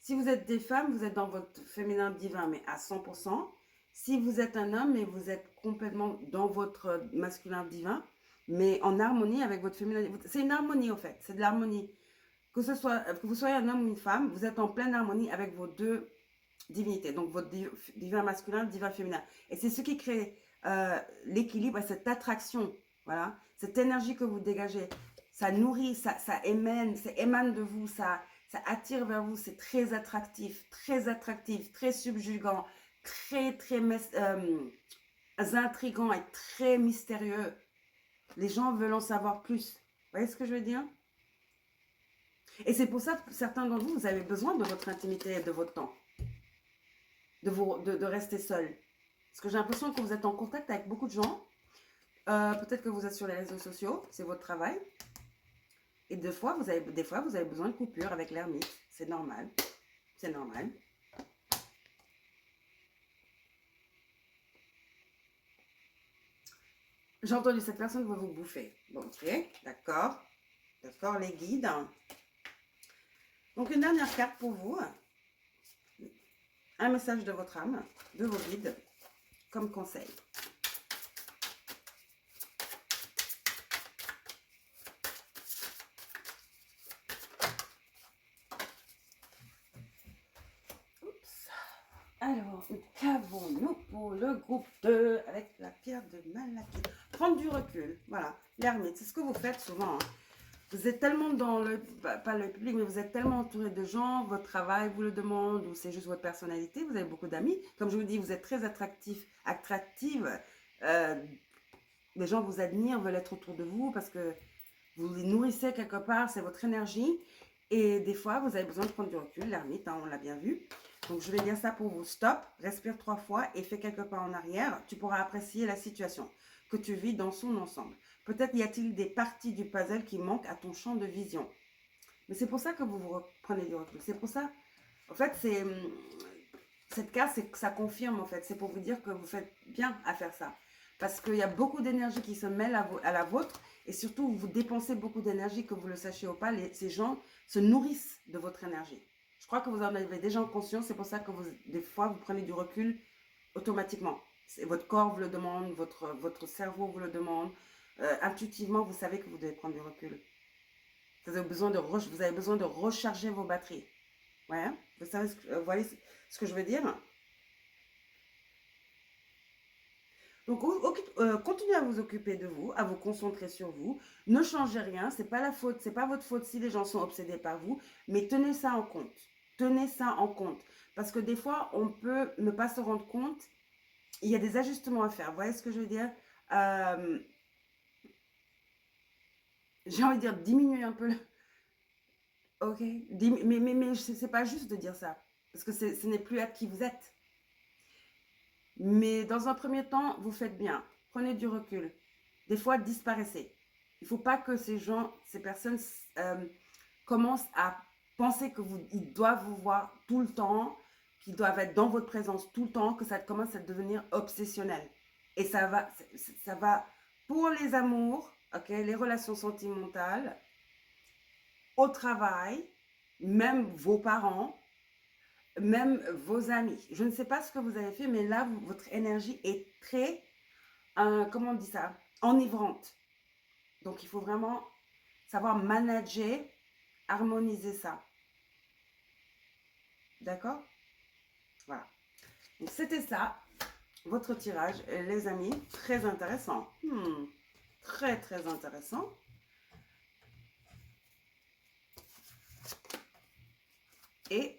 Si vous êtes des femmes, vous êtes dans votre féminin divin, mais à 100%. Si vous êtes un homme, et vous êtes complètement dans votre masculin divin, mais en harmonie avec votre féminin. C'est une harmonie, en fait. C'est de l'harmonie. Que vous soyez un homme ou une femme, vous êtes en pleine harmonie avec vos deux divinités. Donc, votre divin masculin, divin féminin. Et c'est ce qui crée l'équilibre et cette attraction. Voilà. Cette énergie que vous dégagez, ça nourrit, ça émane de vous, ça attire vers vous, c'est très attractif, très subjugant, très intrigant et très mystérieux. Les gens veulent en savoir plus. Vous voyez ce que je veux dire? Et c'est pour ça que certains d'entre vous, vous avez besoin de votre intimité et de votre temps. De rester seul. Parce que j'ai l'impression que vous êtes en contact avec beaucoup de gens. Peut-être que vous êtes sur les réseaux sociaux, c'est votre travail. Et des fois, vous avez besoin de coupure avec l'ermite. C'est normal. C'est normal. J'ai entendu cette personne va vous bouffer. Bon, ok, d'accord. D'accord, les guides. Donc, une dernière carte pour vous. Un message de votre âme, de vos guides, comme conseil. Alors, qu'avons-nous pour le groupe 2 avec la pierre de Malaki? Prendre du recul, voilà, l'ermite, c'est ce que vous faites souvent. Hein. Vous êtes tellement dans pas le public, mais vous êtes tellement entouré de gens, votre travail vous le demande, ou c'est juste votre personnalité, vous avez beaucoup d'amis. Comme je vous dis, vous êtes très attractive. Les gens vous admirent, veulent être autour de vous parce que vous les nourrissez quelque part, c'est votre énergie. Et des fois, vous avez besoin de prendre du recul, l'ermite, hein, on l'a bien vu. Donc, je vais dire ça pour vous. Stop, respire 3 fois et fais quelques pas en arrière. Tu pourras apprécier la situation que tu vis dans son ensemble. Peut-être y a-t-il des parties du puzzle qui manquent à ton champ de vision. Mais c'est pour ça que vous prenez du recul. C'est pour ça. En fait, cette carte, ça confirme, en fait. C'est pour vous dire que vous faites bien à faire ça. Parce qu'il y a beaucoup d'énergie qui se mêle à la vôtre. Et surtout, vous dépensez beaucoup d'énergie, que vous le sachiez ou pas. Ces gens se nourrissent de votre énergie. Je crois que vous en avez déjà en conscience. C'est pour ça que des fois, vous prenez du recul automatiquement. Votre corps vous le demande, votre cerveau vous le demande. intuitivement, vous savez que vous devez prendre du recul. Vous avez besoin de recharger vos batteries. Ouais, vous savez vous voyez ce que je veux dire? Donc, continuez à vous occuper de vous, à vous concentrer sur vous. Ne changez rien, c'est pas la faute, c'est pas votre faute si les gens sont obsédés par vous, mais tenez ça en compte. Tenez ça en compte. Parce que des fois, on peut ne pas se rendre compte. Il y a des ajustements à faire. Vous voyez ce que je veux dire? Euh, j'ai envie de dire diminuer un peu. Ok, mais c'est pas juste de dire ça. Parce que ce n'est plus être qui vous êtes. Mais dans un premier temps, vous faites bien. Prenez du recul. Des fois, disparaissez. Il ne faut pas que ces personnes commencent à penser ils doivent vous voir tout le temps, qu'ils doivent être dans votre présence tout le temps, que ça commence à devenir obsessionnel. Et ça va pour les amours, ok, les relations sentimentales, au travail, même vos parents, même vos amis. Je ne sais pas ce que vous avez fait, mais là, votre énergie est très, comment on dit ça, enivrante. Donc, il faut vraiment savoir manager, harmoniser ça. D'accord? Voilà. Donc, c'était ça, votre tirage, les amis. Très intéressant. Très, très intéressant. Et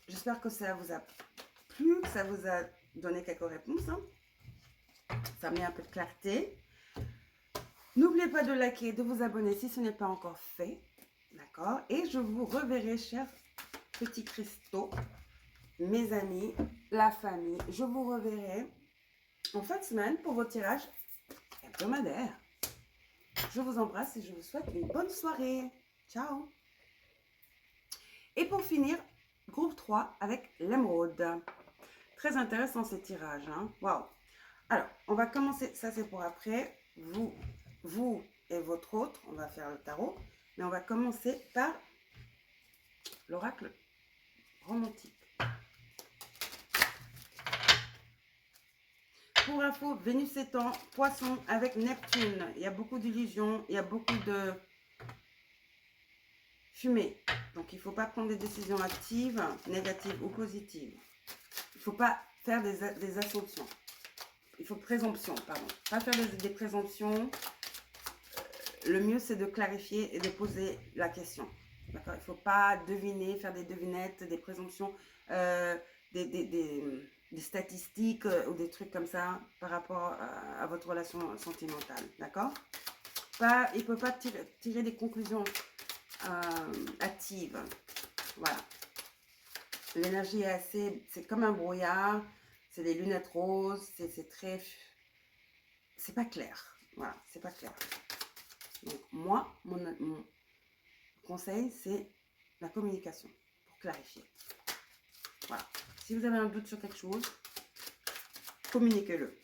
j'espère que ça vous a plu, que ça vous a donné quelques réponses. Hein. Ça met un peu de clarté. N'oubliez pas de liker, de vous abonner si ce n'est pas encore fait. D'accord? Et je vous reverrai, chers petits cristaux, mes amis, la famille. Je vous reverrai en fin de semaine pour vos tirages hebdomadaires. Je vous embrasse et je vous souhaite une bonne soirée. Ciao! Et pour finir, groupe 3 avec l'émeraude. Très intéressant ces tirages. Hein? Waouh! Alors, on va commencer, ça c'est pour après. Vous et votre autre, on va faire le tarot. Mais on va commencer par l'oracle romantique. Pour info, Vénus est en poisson avec Neptune. Il y a beaucoup d'illusions, il y a beaucoup de fumée. Donc, il ne faut pas prendre des décisions actives, négatives ou positives. Il ne faut pas faire des assumptions. Il faut présomption, pardon. Pas faire des présomptions. Le mieux, c'est de clarifier et de poser la question. D'accord? Il ne faut pas deviner, faire des devinettes, des présomptions, des statistiques ou des trucs comme ça par rapport à votre relation sentimentale. D'accord? Il ne peut pas tirer des conclusions actives. Voilà. L'énergie est assez... C'est comme un brouillard. C'est des lunettes roses. C'est très... C'est pas clair. Voilà, c'est pas clair. Donc, moi, mon conseil, c'est la communication pour clarifier. Voilà. Si vous avez un doute sur quelque chose, communiquez-le.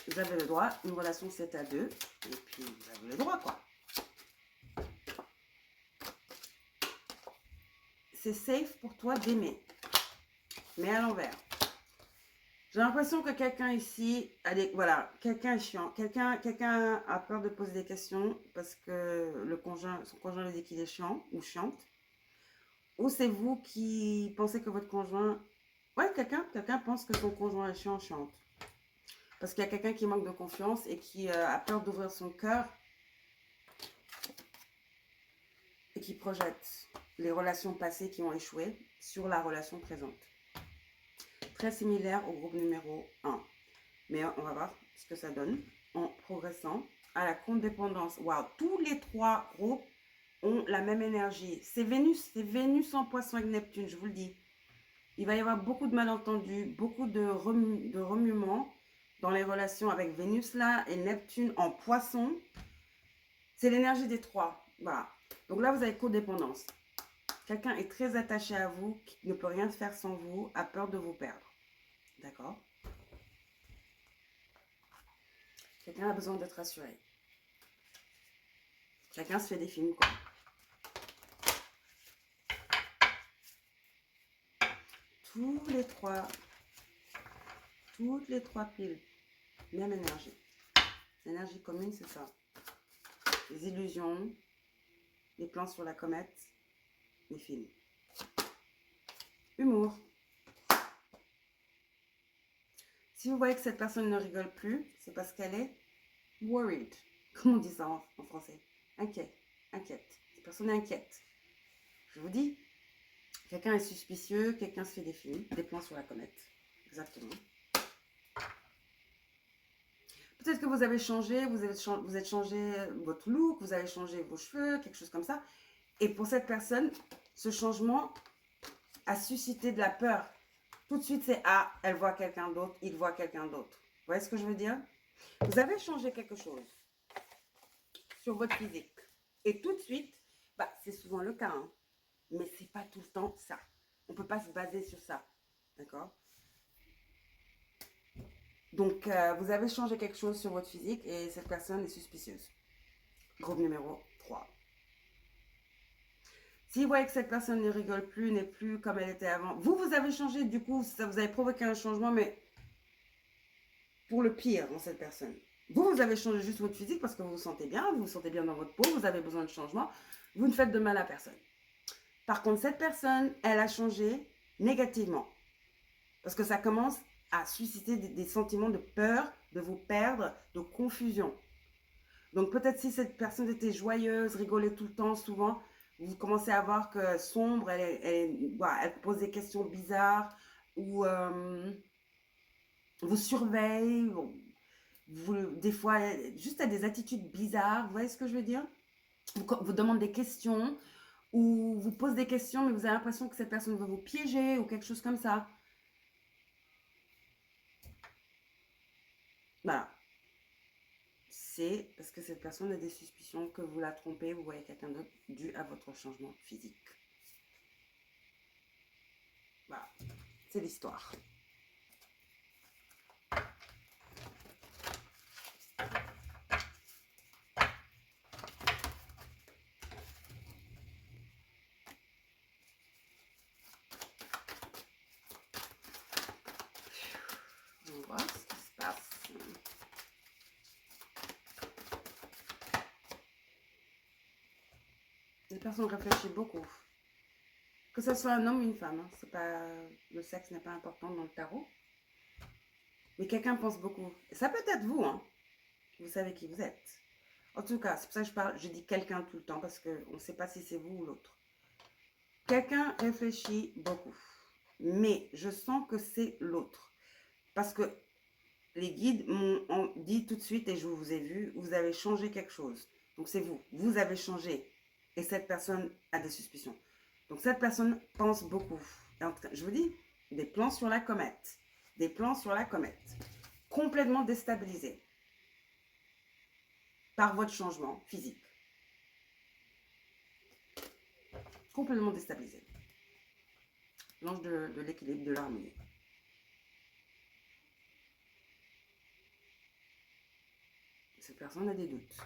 Vous avez le droit, une relation 7 à 2, et puis vous avez le droit, quoi. C'est safe pour toi d'aimer, mais à l'envers. J'ai l'impression que quelqu'un ici, voilà, quelqu'un est chiant, quelqu'un a peur de poser des questions parce que son conjoint lui dit qu'il est chiant ou chiante. Ou c'est vous qui pensez que votre conjoint... Ouais, quelqu'un pense que son conjoint est chiant, chiante. Parce qu'il y a quelqu'un qui manque de confiance et qui a peur d'ouvrir son cœur et qui projette les relations passées qui ont échoué sur la relation présente. Très similaire au groupe numéro 1. Mais on va voir ce que ça donne en progressant à la condépendance. Waouh, tous les trois groupes ont la même énergie. C'est Vénus en poisson avec Neptune, je vous le dis. Il va y avoir beaucoup de malentendus, beaucoup de remuements dans les relations avec Vénus là et Neptune en poisson. C'est l'énergie des trois. Voilà. Donc là, vous avez codépendance. Quelqu'un est très attaché à vous, qui ne peut rien faire sans vous, a peur de vous perdre. D'accord? Quelqu'un a besoin d'être rassuré. Chacun se fait des films, quoi. Toutes les trois piles même énergie. L'énergie commune, c'est ça. Les illusions, les plans sur la comète, les films. Humour. Si vous voyez que cette personne ne rigole plus, c'est parce qu'elle est worried. Comment on dit ça en français? Inquiète. Cette personne est inquiète. Je vous dis, quelqu'un est suspicieux, quelqu'un se fait des films, des plans sur la comète. Exactement. Peut-être que vous avez changé, vous êtes changé votre look, vous avez changé vos cheveux, quelque chose comme ça. Et pour cette personne, ce changement a suscité de la peur. Tout de suite, c'est ah, elle voit quelqu'un d'autre, il voit quelqu'un d'autre. Vous voyez ce que je veux dire? Vous avez changé quelque chose sur votre physique. Et tout de suite, bah, c'est souvent le cas, hein, mais c'est pas tout le temps ça. On ne peut pas se baser sur ça. D'accord? Donc, vous avez changé quelque chose sur votre physique et cette personne est suspicieuse. Groupe numéro 3. Si vous voyez que cette personne ne rigole plus, n'est plus comme elle était avant, vous avez changé, du coup, ça vous avez provoqué un changement, mais pour le pire dans cette personne. Vous avez changé juste votre physique parce que vous vous sentez bien dans votre peau, vous avez besoin de changement, vous ne faites de mal à personne. Par contre, cette personne, elle a changé négativement. Parce que ça commence à susciter des sentiments de peur, de vous perdre, de confusion. Donc peut-être si cette personne était joyeuse, rigolait tout le temps, souvent, vous commencez à voir que sombre, elle pose des questions bizarres, ou vous surveille, des fois, juste à des attitudes bizarres, vous voyez ce que je veux dire? Vous demande des questions, ou vous pose des questions, mais vous avez l'impression que cette personne veut vous piéger, ou quelque chose comme ça. Voilà. C'est parce que cette personne a des suspicions que vous la trompez, vous voyez quelqu'un d'autre dû à votre changement physique. Voilà, c'est l'histoire. On va voir ce qui se passe. Cette personne réfléchit beaucoup. Que ce soit un homme ou une femme, hein, c'est pas, le sexe n'est pas important dans le tarot. Mais quelqu'un pense beaucoup. Et ça peut être vous, hein. Vous savez qui vous êtes. En tout cas, c'est pour ça que je dis quelqu'un tout le temps, parce qu'on ne sait pas si c'est vous ou l'autre. Quelqu'un réfléchit beaucoup. Mais je sens que c'est l'autre. Parce que les guides m'ont dit tout de suite, et je vous ai vu, vous avez changé quelque chose. Donc c'est vous. Vous avez changé. Et cette personne a des suspicions. Donc cette personne pense beaucoup. Et en tout cas, je vous dis, des plans sur la comète. Des plans sur la comète. Complètement déstabilisés par votre changement physique. Complètement déstabilisé. L'ange de l'équilibre, de l'harmonie. Cette personne a des doutes.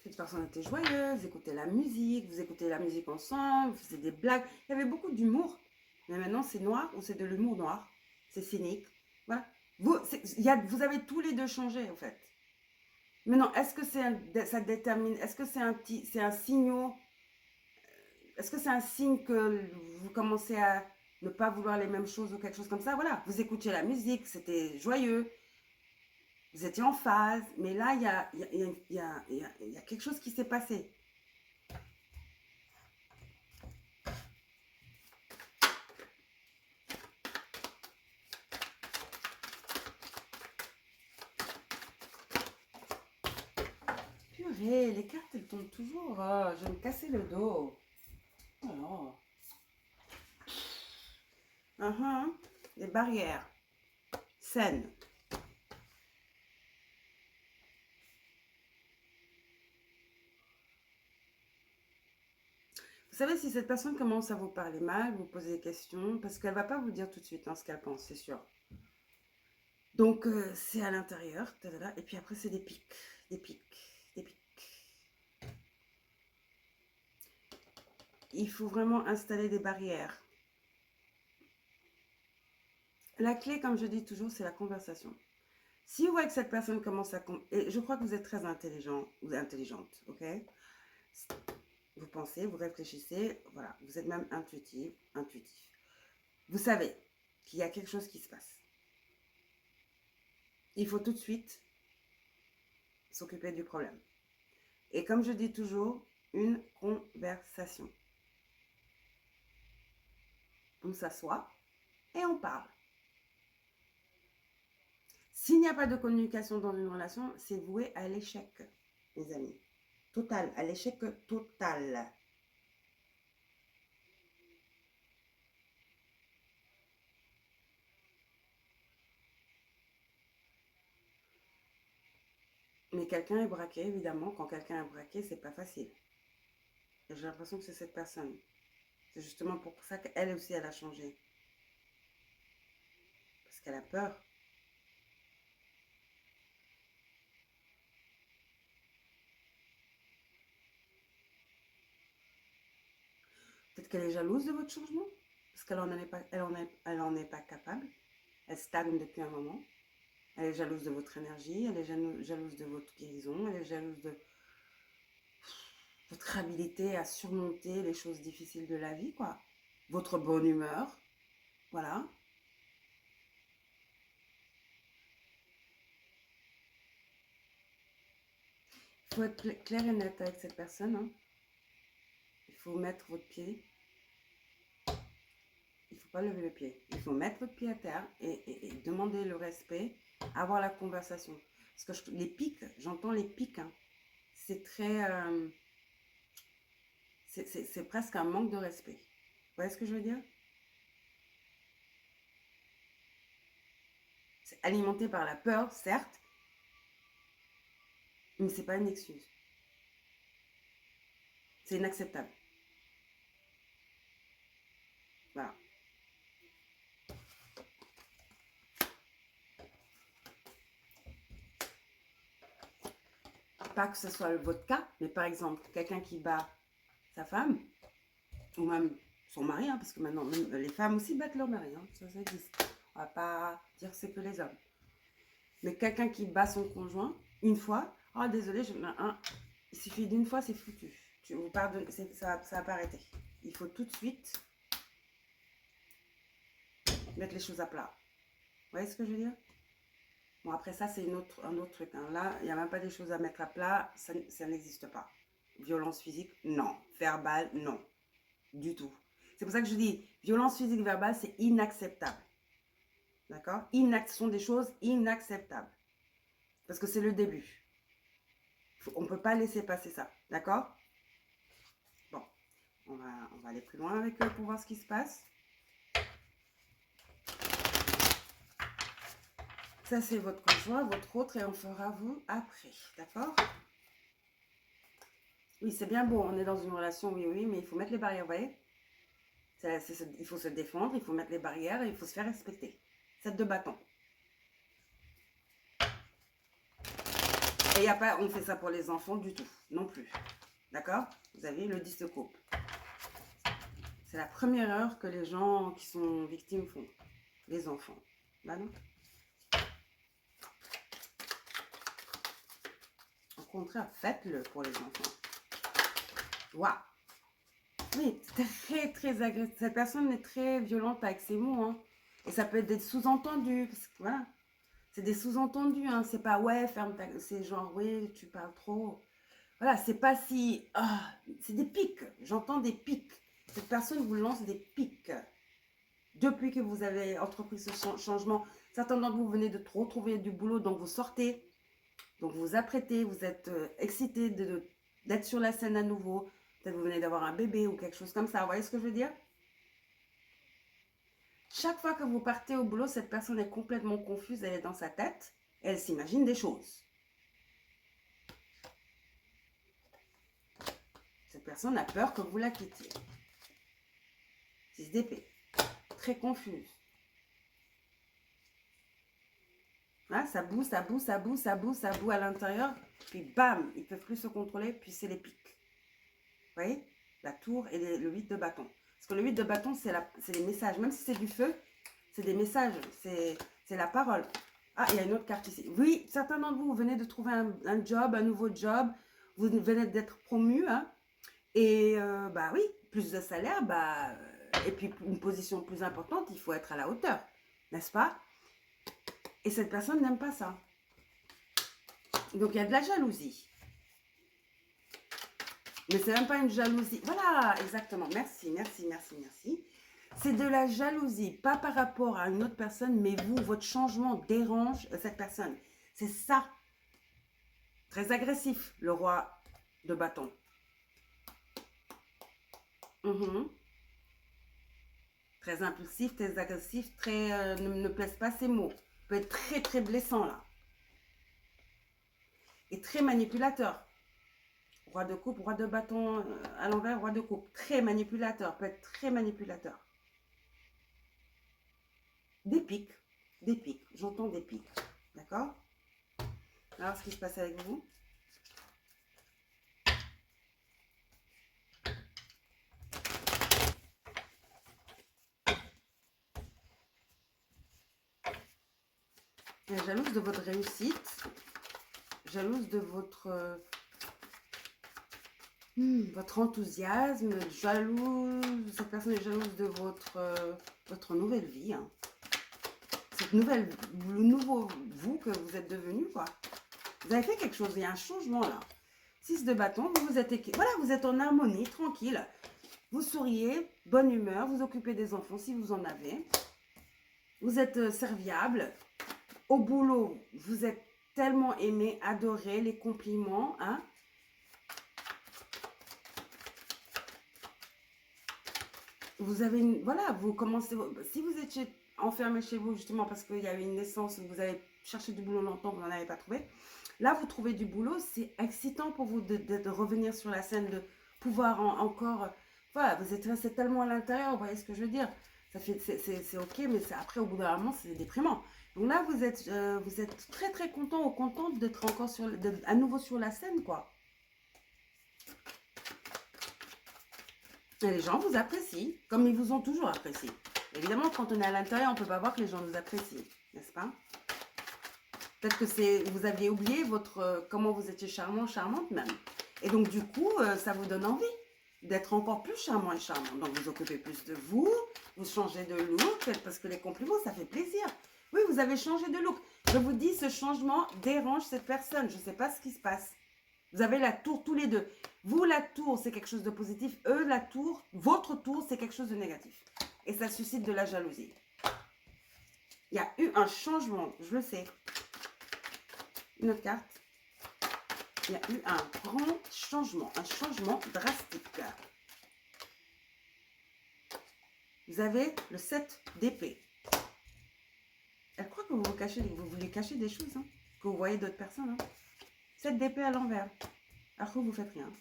Cette personne était joyeuse, vous écoutez la musique, vous écoutez la musique ensemble, vous faisiez des blagues. Il y avait beaucoup d'humour. Mais maintenant, c'est noir ou c'est de l'humour noir. C'est cynique. Voilà. Vous avez tous les deux changé, en fait. Maintenant, est-ce que ça détermine, est-ce que c'est un signal, est-ce que c'est un signe que vous commencez à ne pas vouloir les mêmes choses ou quelque chose comme ça? Voilà, vous écoutiez la musique, c'était joyeux, vous étiez en phase, mais là, il y a quelque chose qui s'est passé. Purée, les cartes, elles tombent toujours. Oh, je vais me casser le dos. Oh là. Des barrières saines. Vous savez, si cette personne commence à vous parler mal, vous poser des questions, parce qu'elle ne va pas vous dire tout de suite hein, ce qu'elle pense, c'est sûr. Donc, c'est à l'intérieur. Et puis après, c'est des pics. Des pics. Des pics. Il faut vraiment installer des barrières. La clé, comme je dis toujours, c'est la conversation. Si vous voyez que cette personne commence à... Et je crois que vous êtes très intelligent ou intelligente, ok? Vous pensez, vous réfléchissez, voilà. Vous êtes même intuitif. Vous savez qu'il y a quelque chose qui se passe. Il faut tout de suite s'occuper du problème. Et comme je dis toujours, une conversation. On s'assoit et on parle. S'il n'y a pas de communication dans une relation, c'est voué à l'échec, mes amis. Total, à l'échec total. Mais quelqu'un est braqué, évidemment. Quand quelqu'un est braqué, c'est pas facile. Et j'ai l'impression que c'est cette personne. C'est justement pour ça qu'elle aussi, elle a changé. Parce qu'elle a peur. Peut-être qu'elle est jalouse de votre changement. Parce qu'elle en est pas capable. Elle stagne depuis un moment. Elle est jalouse de votre énergie. Elle est jalouse de votre guérison. Elle est jalouse de votre habilité à surmonter les choses difficiles de la vie, quoi. Votre bonne humeur. Voilà. Il faut être clair et net avec cette personne. Hein. Il faut mettre votre pied. Il ne faut pas lever le pied. Il faut mettre votre pied à terre et demander le respect, avoir la conversation. Parce que les pics, j'entends les pics. Hein. C'est très... c'est presque un manque de respect. Vous voyez ce que je veux dire? C'est alimenté par la peur, certes, mais ce n'est pas une excuse. C'est inacceptable. Voilà. Pas que ce soit votre cas, mais par exemple, quelqu'un qui bat sa femme, ou même son mari, hein, parce que maintenant, même les femmes aussi battent leur mari, hein, ça existe. On va pas dire que c'est que les hommes. Mais quelqu'un qui bat son conjoint, une fois, oh désolé, il suffit d'une fois, c'est foutu. Tu vous pardonnes, ça va pas arrêter. Il faut tout de suite mettre les choses à plat. Vous voyez ce que je veux dire? Bon, après ça, c'est un autre truc. Hein. Là, il n'y a même pas des choses à mettre à plat, ça n'existe pas. Violence physique, non. Verbale, non. Du tout. C'est pour ça que je dis, violence physique, verbale, c'est inacceptable. D'accord? Ce sont des choses inacceptables. Parce que c'est le début. On ne peut pas laisser passer ça. D'accord? Bon, on va aller plus loin avec eux pour voir ce qui se passe. Ça, c'est votre conjoint, votre autre, et on fera vous après. D'accord? Oui, c'est bien beau, on est dans une relation, oui, mais il faut mettre les barrières, vous voyez? Il faut se défendre, il faut mettre les barrières, et il faut se faire respecter. 7 de bâton. Et il n'y a pas, on fait ça pour les enfants du tout, non plus. D'accord? Vous avez le 10 de coupe. C'est la première erreur que les gens qui sont victimes font. Les enfants. Là, non? Au contraire, faites-le pour les enfants. Waouh! Oui, très, très agressif. Cette personne est très violente avec ses mots. Hein. Et ça peut être des sous-entendus. Voilà. C'est des sous-entendus. Hein. C'est pas, ouais, ferme ta... C'est genre, oui, tu parles trop. Voilà, c'est pas si... c'est des pics. J'entends des pics. Cette personne vous lance des pics. Depuis que vous avez entrepris ce changement, certains d'entre vous venez de trop trouver du boulot, donc vous sortez. Donc vous vous apprêtez, vous êtes excité d'être sur la scène à nouveau. Peut-être vous venez d'avoir un bébé ou quelque chose comme ça. Vous voyez ce que je veux dire? Chaque fois que vous partez au boulot, cette personne est complètement confuse, elle est dans sa tête, et elle s'imagine des choses. Cette personne a peur que vous la quittiez. 6 d'épée. Très confuse. ça boue, ça boue, ça boue, ça boue, ça boue à l'intérieur. Puis bam, ils ne peuvent plus se contrôler, puis c'est les pics. Vous voyez? La tour et le 8 de bâton. Parce que le 8 de bâton, c'est les messages. Même si c'est du feu, c'est des messages. C'est la parole. Ah, il y a une autre carte ici. Oui, certains d'entre vous, vous venez de trouver un job, un nouveau job. Vous venez d'être promu. Hein, et bah oui, plus de salaire, et puis une position plus importante, il faut être à la hauteur. N'est-ce pas? Et cette personne n'aime pas ça. Donc, il y a de la jalousie. Mais c'est même pas une jalousie. Voilà, exactement. Merci, merci, merci, merci. C'est de la jalousie, pas par rapport à une autre personne, mais vous, votre changement dérange cette personne. C'est ça. Très agressif, le roi de bâton. Très impulsif, très agressif, très ne plaise pas ces mots. Peut être très, très blessant, là. Et très manipulateur. Roi de coupe, roi de bâton à l'envers, roi de coupe. Très manipulateur, peut être très manipulateur. Des pics, j'entends des pics. D'accord? Alors, ce qui se passe avec vous? Jalouse de votre réussite, jalouse de votre enthousiasme, jalouse, cette personne est jalouse de votre nouvelle vie. Hein. Le nouveau vous que vous êtes devenu, quoi. Vous avez fait quelque chose, il y a un changement là. 6 de bâton, vous êtes en harmonie, tranquille. Vous souriez, bonne humeur, vous occupez des enfants si vous en avez. Vous êtes serviable. Au boulot, vous êtes tellement aimé, adoré, les compliments, hein. Vous avez vous commencez, si vous étiez enfermé chez vous justement parce qu'il y avait une naissance, vous avez cherché du boulot longtemps, vous n'en avez pas trouvé. Là, vous trouvez du boulot, c'est excitant pour vous de revenir sur la scène, de pouvoir encore, voilà, vous êtes resté tellement à l'intérieur, vous voyez ce que je veux dire. C'est ok, mais après, au bout d'un moment, c'est déprimant. Donc là, vous êtes très très content ou contente d'être encore à nouveau sur la scène, quoi. Et les gens vous apprécient, comme ils vous ont toujours apprécié. Évidemment, quand on est à l'intérieur, on ne peut pas voir que les gens nous apprécient, n'est-ce pas? Peut-être que vous aviez oublié comment vous étiez charmant, charmante même. Et donc, du coup, ça vous donne envie d'être encore plus charmant et charmant. Donc, vous occupez plus de vous, vous changez de look, parce que les compliments, ça fait plaisir. Oui, vous avez changé de look. Je vous dis, ce changement dérange cette personne. Je ne sais pas ce qui se passe. Vous avez la tour tous les deux. Vous, la tour, c'est quelque chose de positif. Eux, la tour, votre tour, c'est quelque chose de négatif. Et ça suscite de la jalousie. Il y a eu un changement, je le sais. Une autre carte. Il y a eu un grand changement, un changement drastique. Vous avez le 7 d'épée. Elle croit que vous voulez cacher des choses, hein, que vous voyez d'autres personnes. Hein. 7 d'épée à l'envers. Alors que vous ne faites rien.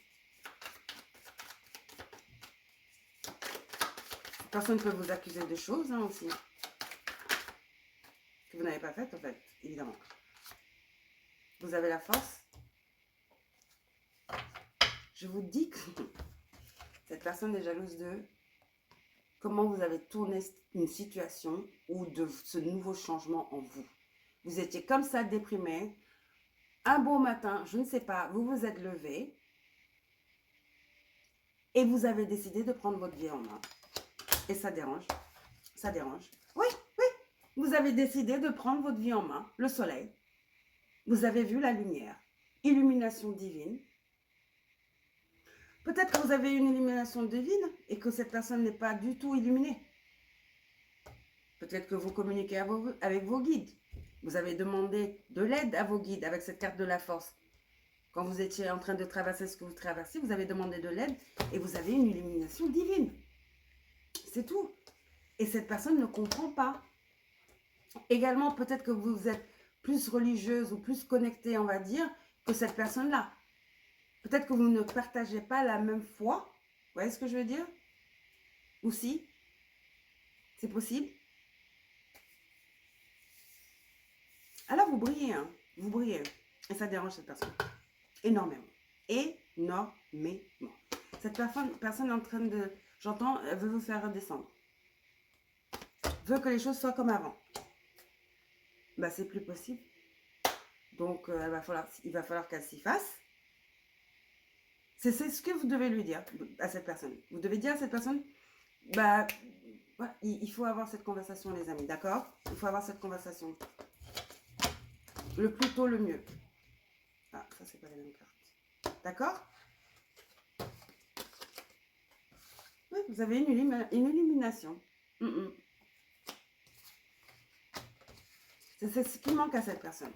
Personne ne peut vous accuser de choses hein, aussi. Que vous n'avez pas faites, en fait, évidemment. Vous avez la force. Je vous dis que cette personne est jalouse de comment vous avez tourné une situation ou de ce nouveau changement en vous. Vous étiez comme ça déprimé. Un beau matin, je ne sais pas, vous vous êtes levé et vous avez décidé de prendre votre vie en main. Et ça dérange. Ça dérange. Oui, oui. Vous avez décidé de prendre votre vie en main. Le soleil. Vous avez vu la lumière. Illumination divine. Peut-être que vous avez une illumination divine et que cette personne n'est pas du tout illuminée. Peut-être que vous communiquez avec vos guides. Vous avez demandé de l'aide à vos guides avec cette carte de la force. Quand vous étiez en train de traverser ce que vous traversez, vous avez demandé de l'aide et vous avez une illumination divine. C'est tout. Et cette personne ne comprend pas. Également, peut-être que vous êtes plus religieuse ou plus connectée, on va dire, que cette personne-là. Peut-être que vous ne partagez pas la même foi. Vous voyez ce que je veux dire? Aussi. C'est possible. Alors vous brillez, hein. Vous brillez. Et ça dérange cette personne. Énormément. Énormément. Cette personne est en train de... J'entends, elle veut vous faire redescendre. Veut que les choses soient comme avant. Bah, c'est plus possible. Donc, il va falloir qu'elle s'y fasse. C'est ce que vous devez lui dire à cette personne. Vous devez dire à cette personne, bah, ouais, il faut avoir cette conversation, les amis, d'accord? Il faut avoir cette conversation. Le plus tôt, le mieux. Ah, ça, c'est pas la même carte. D'accord? Oui, vous avez une illumination. C'est ce qui manque à cette personne.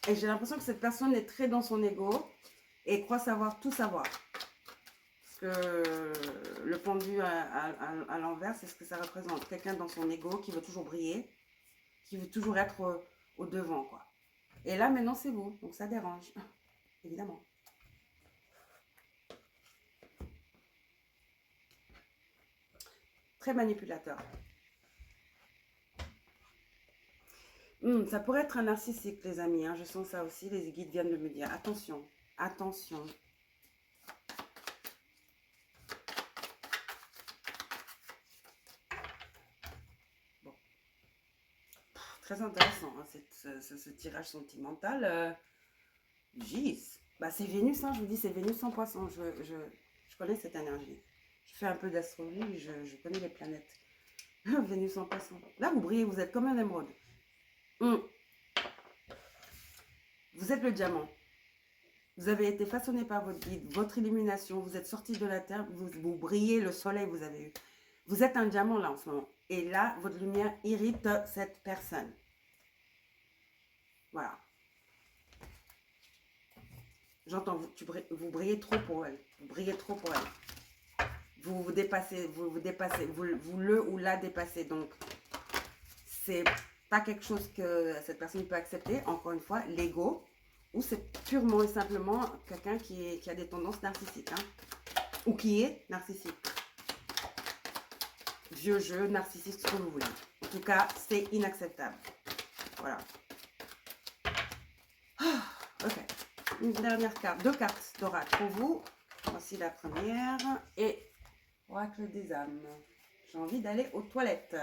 Et j'ai l'impression que cette personne est très dans son ego et croit savoir tout savoir. Parce que le pendu à l'envers, c'est ce que ça représente. Quelqu'un dans son ego qui veut toujours briller, qui veut toujours être au devant, quoi. Et là, maintenant, c'est vous. Donc, ça dérange. Évidemment. Très manipulateur. Ça pourrait être un narcissique, les amis. Hein. Je sens ça aussi. Les guides viennent de me dire. Attention. Attention. Bon. Très intéressant, hein, ce tirage sentimental. Gis. Bah, c'est Vénus, hein, je vous dis, c'est Vénus en poisson. Je connais cette énergie. Je fais un peu d'astrologie, je connais les planètes. Vénus en poisson. Là, vous brillez, vous êtes comme un émeraude. Vous êtes le diamant. Vous avez été façonné par votre guide, votre illumination. Vous êtes sorti de la terre, vous brillez, le soleil vous avez eu. Vous êtes un diamant là en ce moment. Et là, votre lumière irrite cette personne. Voilà. J'entends, vous brillez trop pour elle. Vous brillez trop pour elle. Vous dépassez, vous le ou la dépassez. Donc, c'est pas quelque chose que cette personne peut accepter. Encore une fois, l'ego. Ou c'est purement et simplement quelqu'un qui a des tendances narcissiques. Hein, ou qui est narcissique. Vieux jeu, narcissique, ce que vous voulez. En tout cas, c'est inacceptable. Voilà. Ok. Une dernière carte, 2 cartes d'oracle pour vous. Voici la première. Et oracle des âmes. J'ai envie d'aller aux toilettes.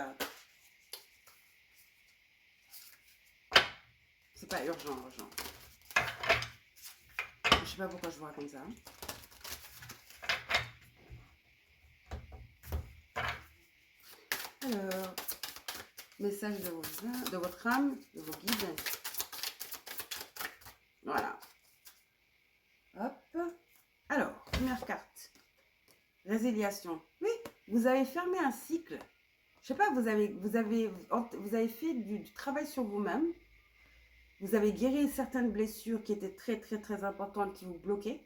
C'est pas urgent. Je sais pas pourquoi je vous raconte ça. Alors, message de votre âme, de vos guides. Voilà. Hop. Alors, première carte. Résiliation. Oui, vous avez fermé un cycle. Je sais pas, vous avez fait du travail sur vous-même. Vous avez guéri certaines blessures qui étaient très, très, très importantes, qui vous bloquaient.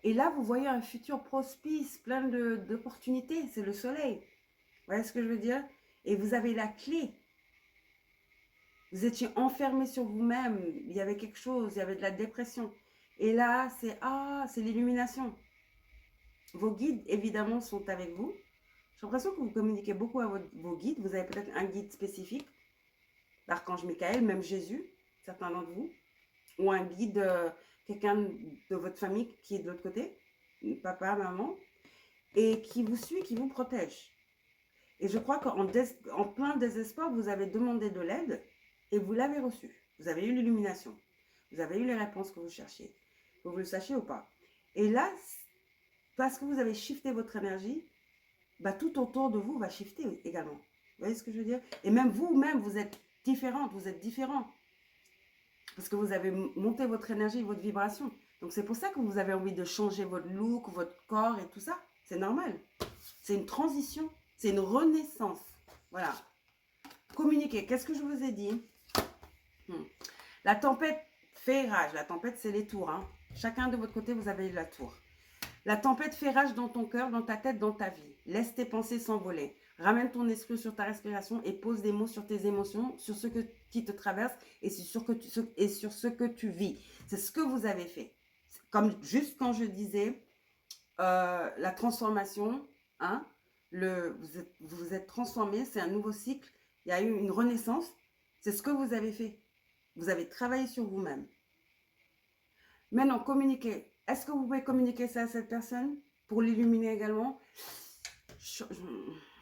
Et là, vous voyez un futur propice, plein d'opportunités. C'est le soleil. Vous voyez ce que je veux dire? Et vous avez la clé. Vous étiez enfermé sur vous-même. Il y avait quelque chose, il y avait de la dépression. Et là, c'est l'illumination. Vos guides, évidemment, sont avec vous. J'ai l'impression que vous communiquez beaucoup à vos guides. Vous avez peut-être un guide spécifique. L'archange Michael, même Jésus, certains d'entre vous. Ou un guide, quelqu'un de votre famille qui est de l'autre côté. Papa, maman. Et qui vous suit, qui vous protège. Et je crois qu'en plein désespoir, vous avez demandé de l'aide et vous l'avez reçue. Vous avez eu l'illumination. Vous avez eu les réponses que vous cherchiez. Que vous le sachiez ou pas. Et là, parce que vous avez shifté votre énergie, bah, tout autour de vous va shifter également. Vous voyez ce que je veux dire? Et même vous-même, vous êtes différente, vous êtes différent. Parce que vous avez monté votre énergie, votre vibration. Donc c'est pour ça que vous avez envie de changer votre look, votre corps et tout ça. C'est normal. C'est une transition. C'est une renaissance. Voilà. Communiquer. Qu'est-ce que je vous ai dit? La tempête fait rage. La tempête, c'est les tours. Hein. Chacun de votre côté, vous avez la tour. La tempête fait rage dans ton cœur, dans ta tête, dans ta vie. Laisse tes pensées s'envoler. Ramène ton esprit sur ta respiration et pose des mots sur tes émotions, sur ce qui te traverse et sur ce que tu vis. C'est ce que vous avez fait. Comme juste quand je disais la transformation, hein, vous êtes transformé, c'est un nouveau cycle. Il y a eu une renaissance. C'est ce que vous avez fait. Vous avez travaillé sur vous-même. Maintenant, communiquer. Est-ce que vous pouvez communiquer ça à cette personne pour l'illuminer également?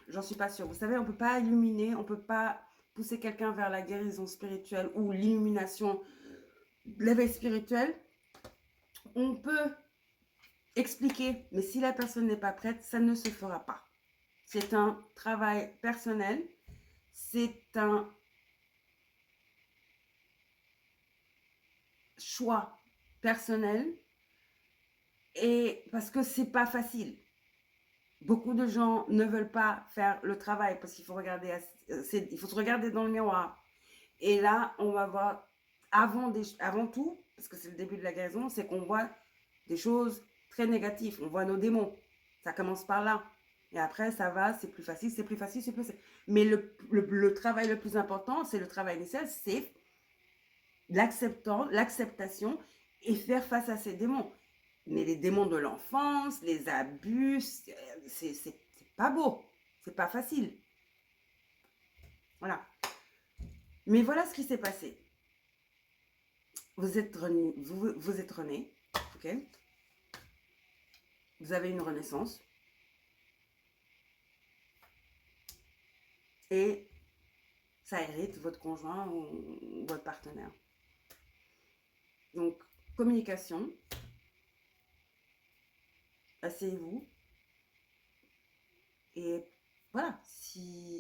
J'en suis pas sûre. Vous savez, on ne peut pas illuminer, on ne peut pas pousser quelqu'un vers la guérison spirituelle ou l'illumination, l'éveil spirituel. On peut expliquer, mais si la personne n'est pas prête, ça ne se fera pas. C'est un travail personnel, c'est un choix personnel, et parce que c'est pas facile. Beaucoup de gens ne veulent pas faire le travail parce qu'il faut regarder, il faut se regarder dans le miroir. Et là, on va voir, avant tout, parce que c'est le début de la guérison, c'est qu'on voit des choses très négatives. On voit nos démons. Ça commence par là. Et après, ça va, c'est plus facile, c'est plus facile, c'est plus facile. Mais le travail le plus important, c'est le travail initial, c'est l'acceptation et faire face à ces démons. Mais les démons de l'enfance, les abus, c'est pas beau, c'est pas facile. Voilà. Mais voilà ce qui s'est passé. Vous êtes rené, ok? Vous avez une renaissance. Et ça hérite votre conjoint ou votre partenaire. Donc, communication. Asseyez-vous. Et voilà.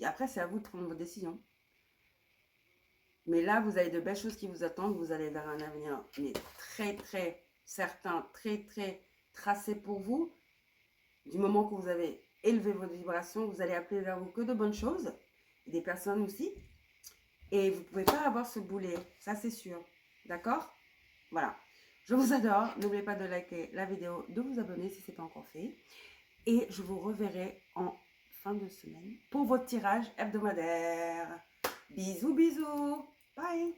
Après, c'est à vous de prendre vos décisions. Mais là, vous avez de belles choses qui vous attendent. Vous allez vers un avenir mais très, très certain, très, très tracé pour vous. Du moment que vous avez élevé votre vibration, vous allez appeler vers vous que de bonnes choses. Des personnes aussi. Et vous ne pouvez pas avoir ce boulet. Ça, c'est sûr. D'accord? Voilà. Je vous adore. N'oubliez pas de liker la vidéo, de vous abonner si ce n'est pas encore fait. Et je vous reverrai en fin de semaine pour votre tirage hebdomadaire. Bisous, bisous. Bye.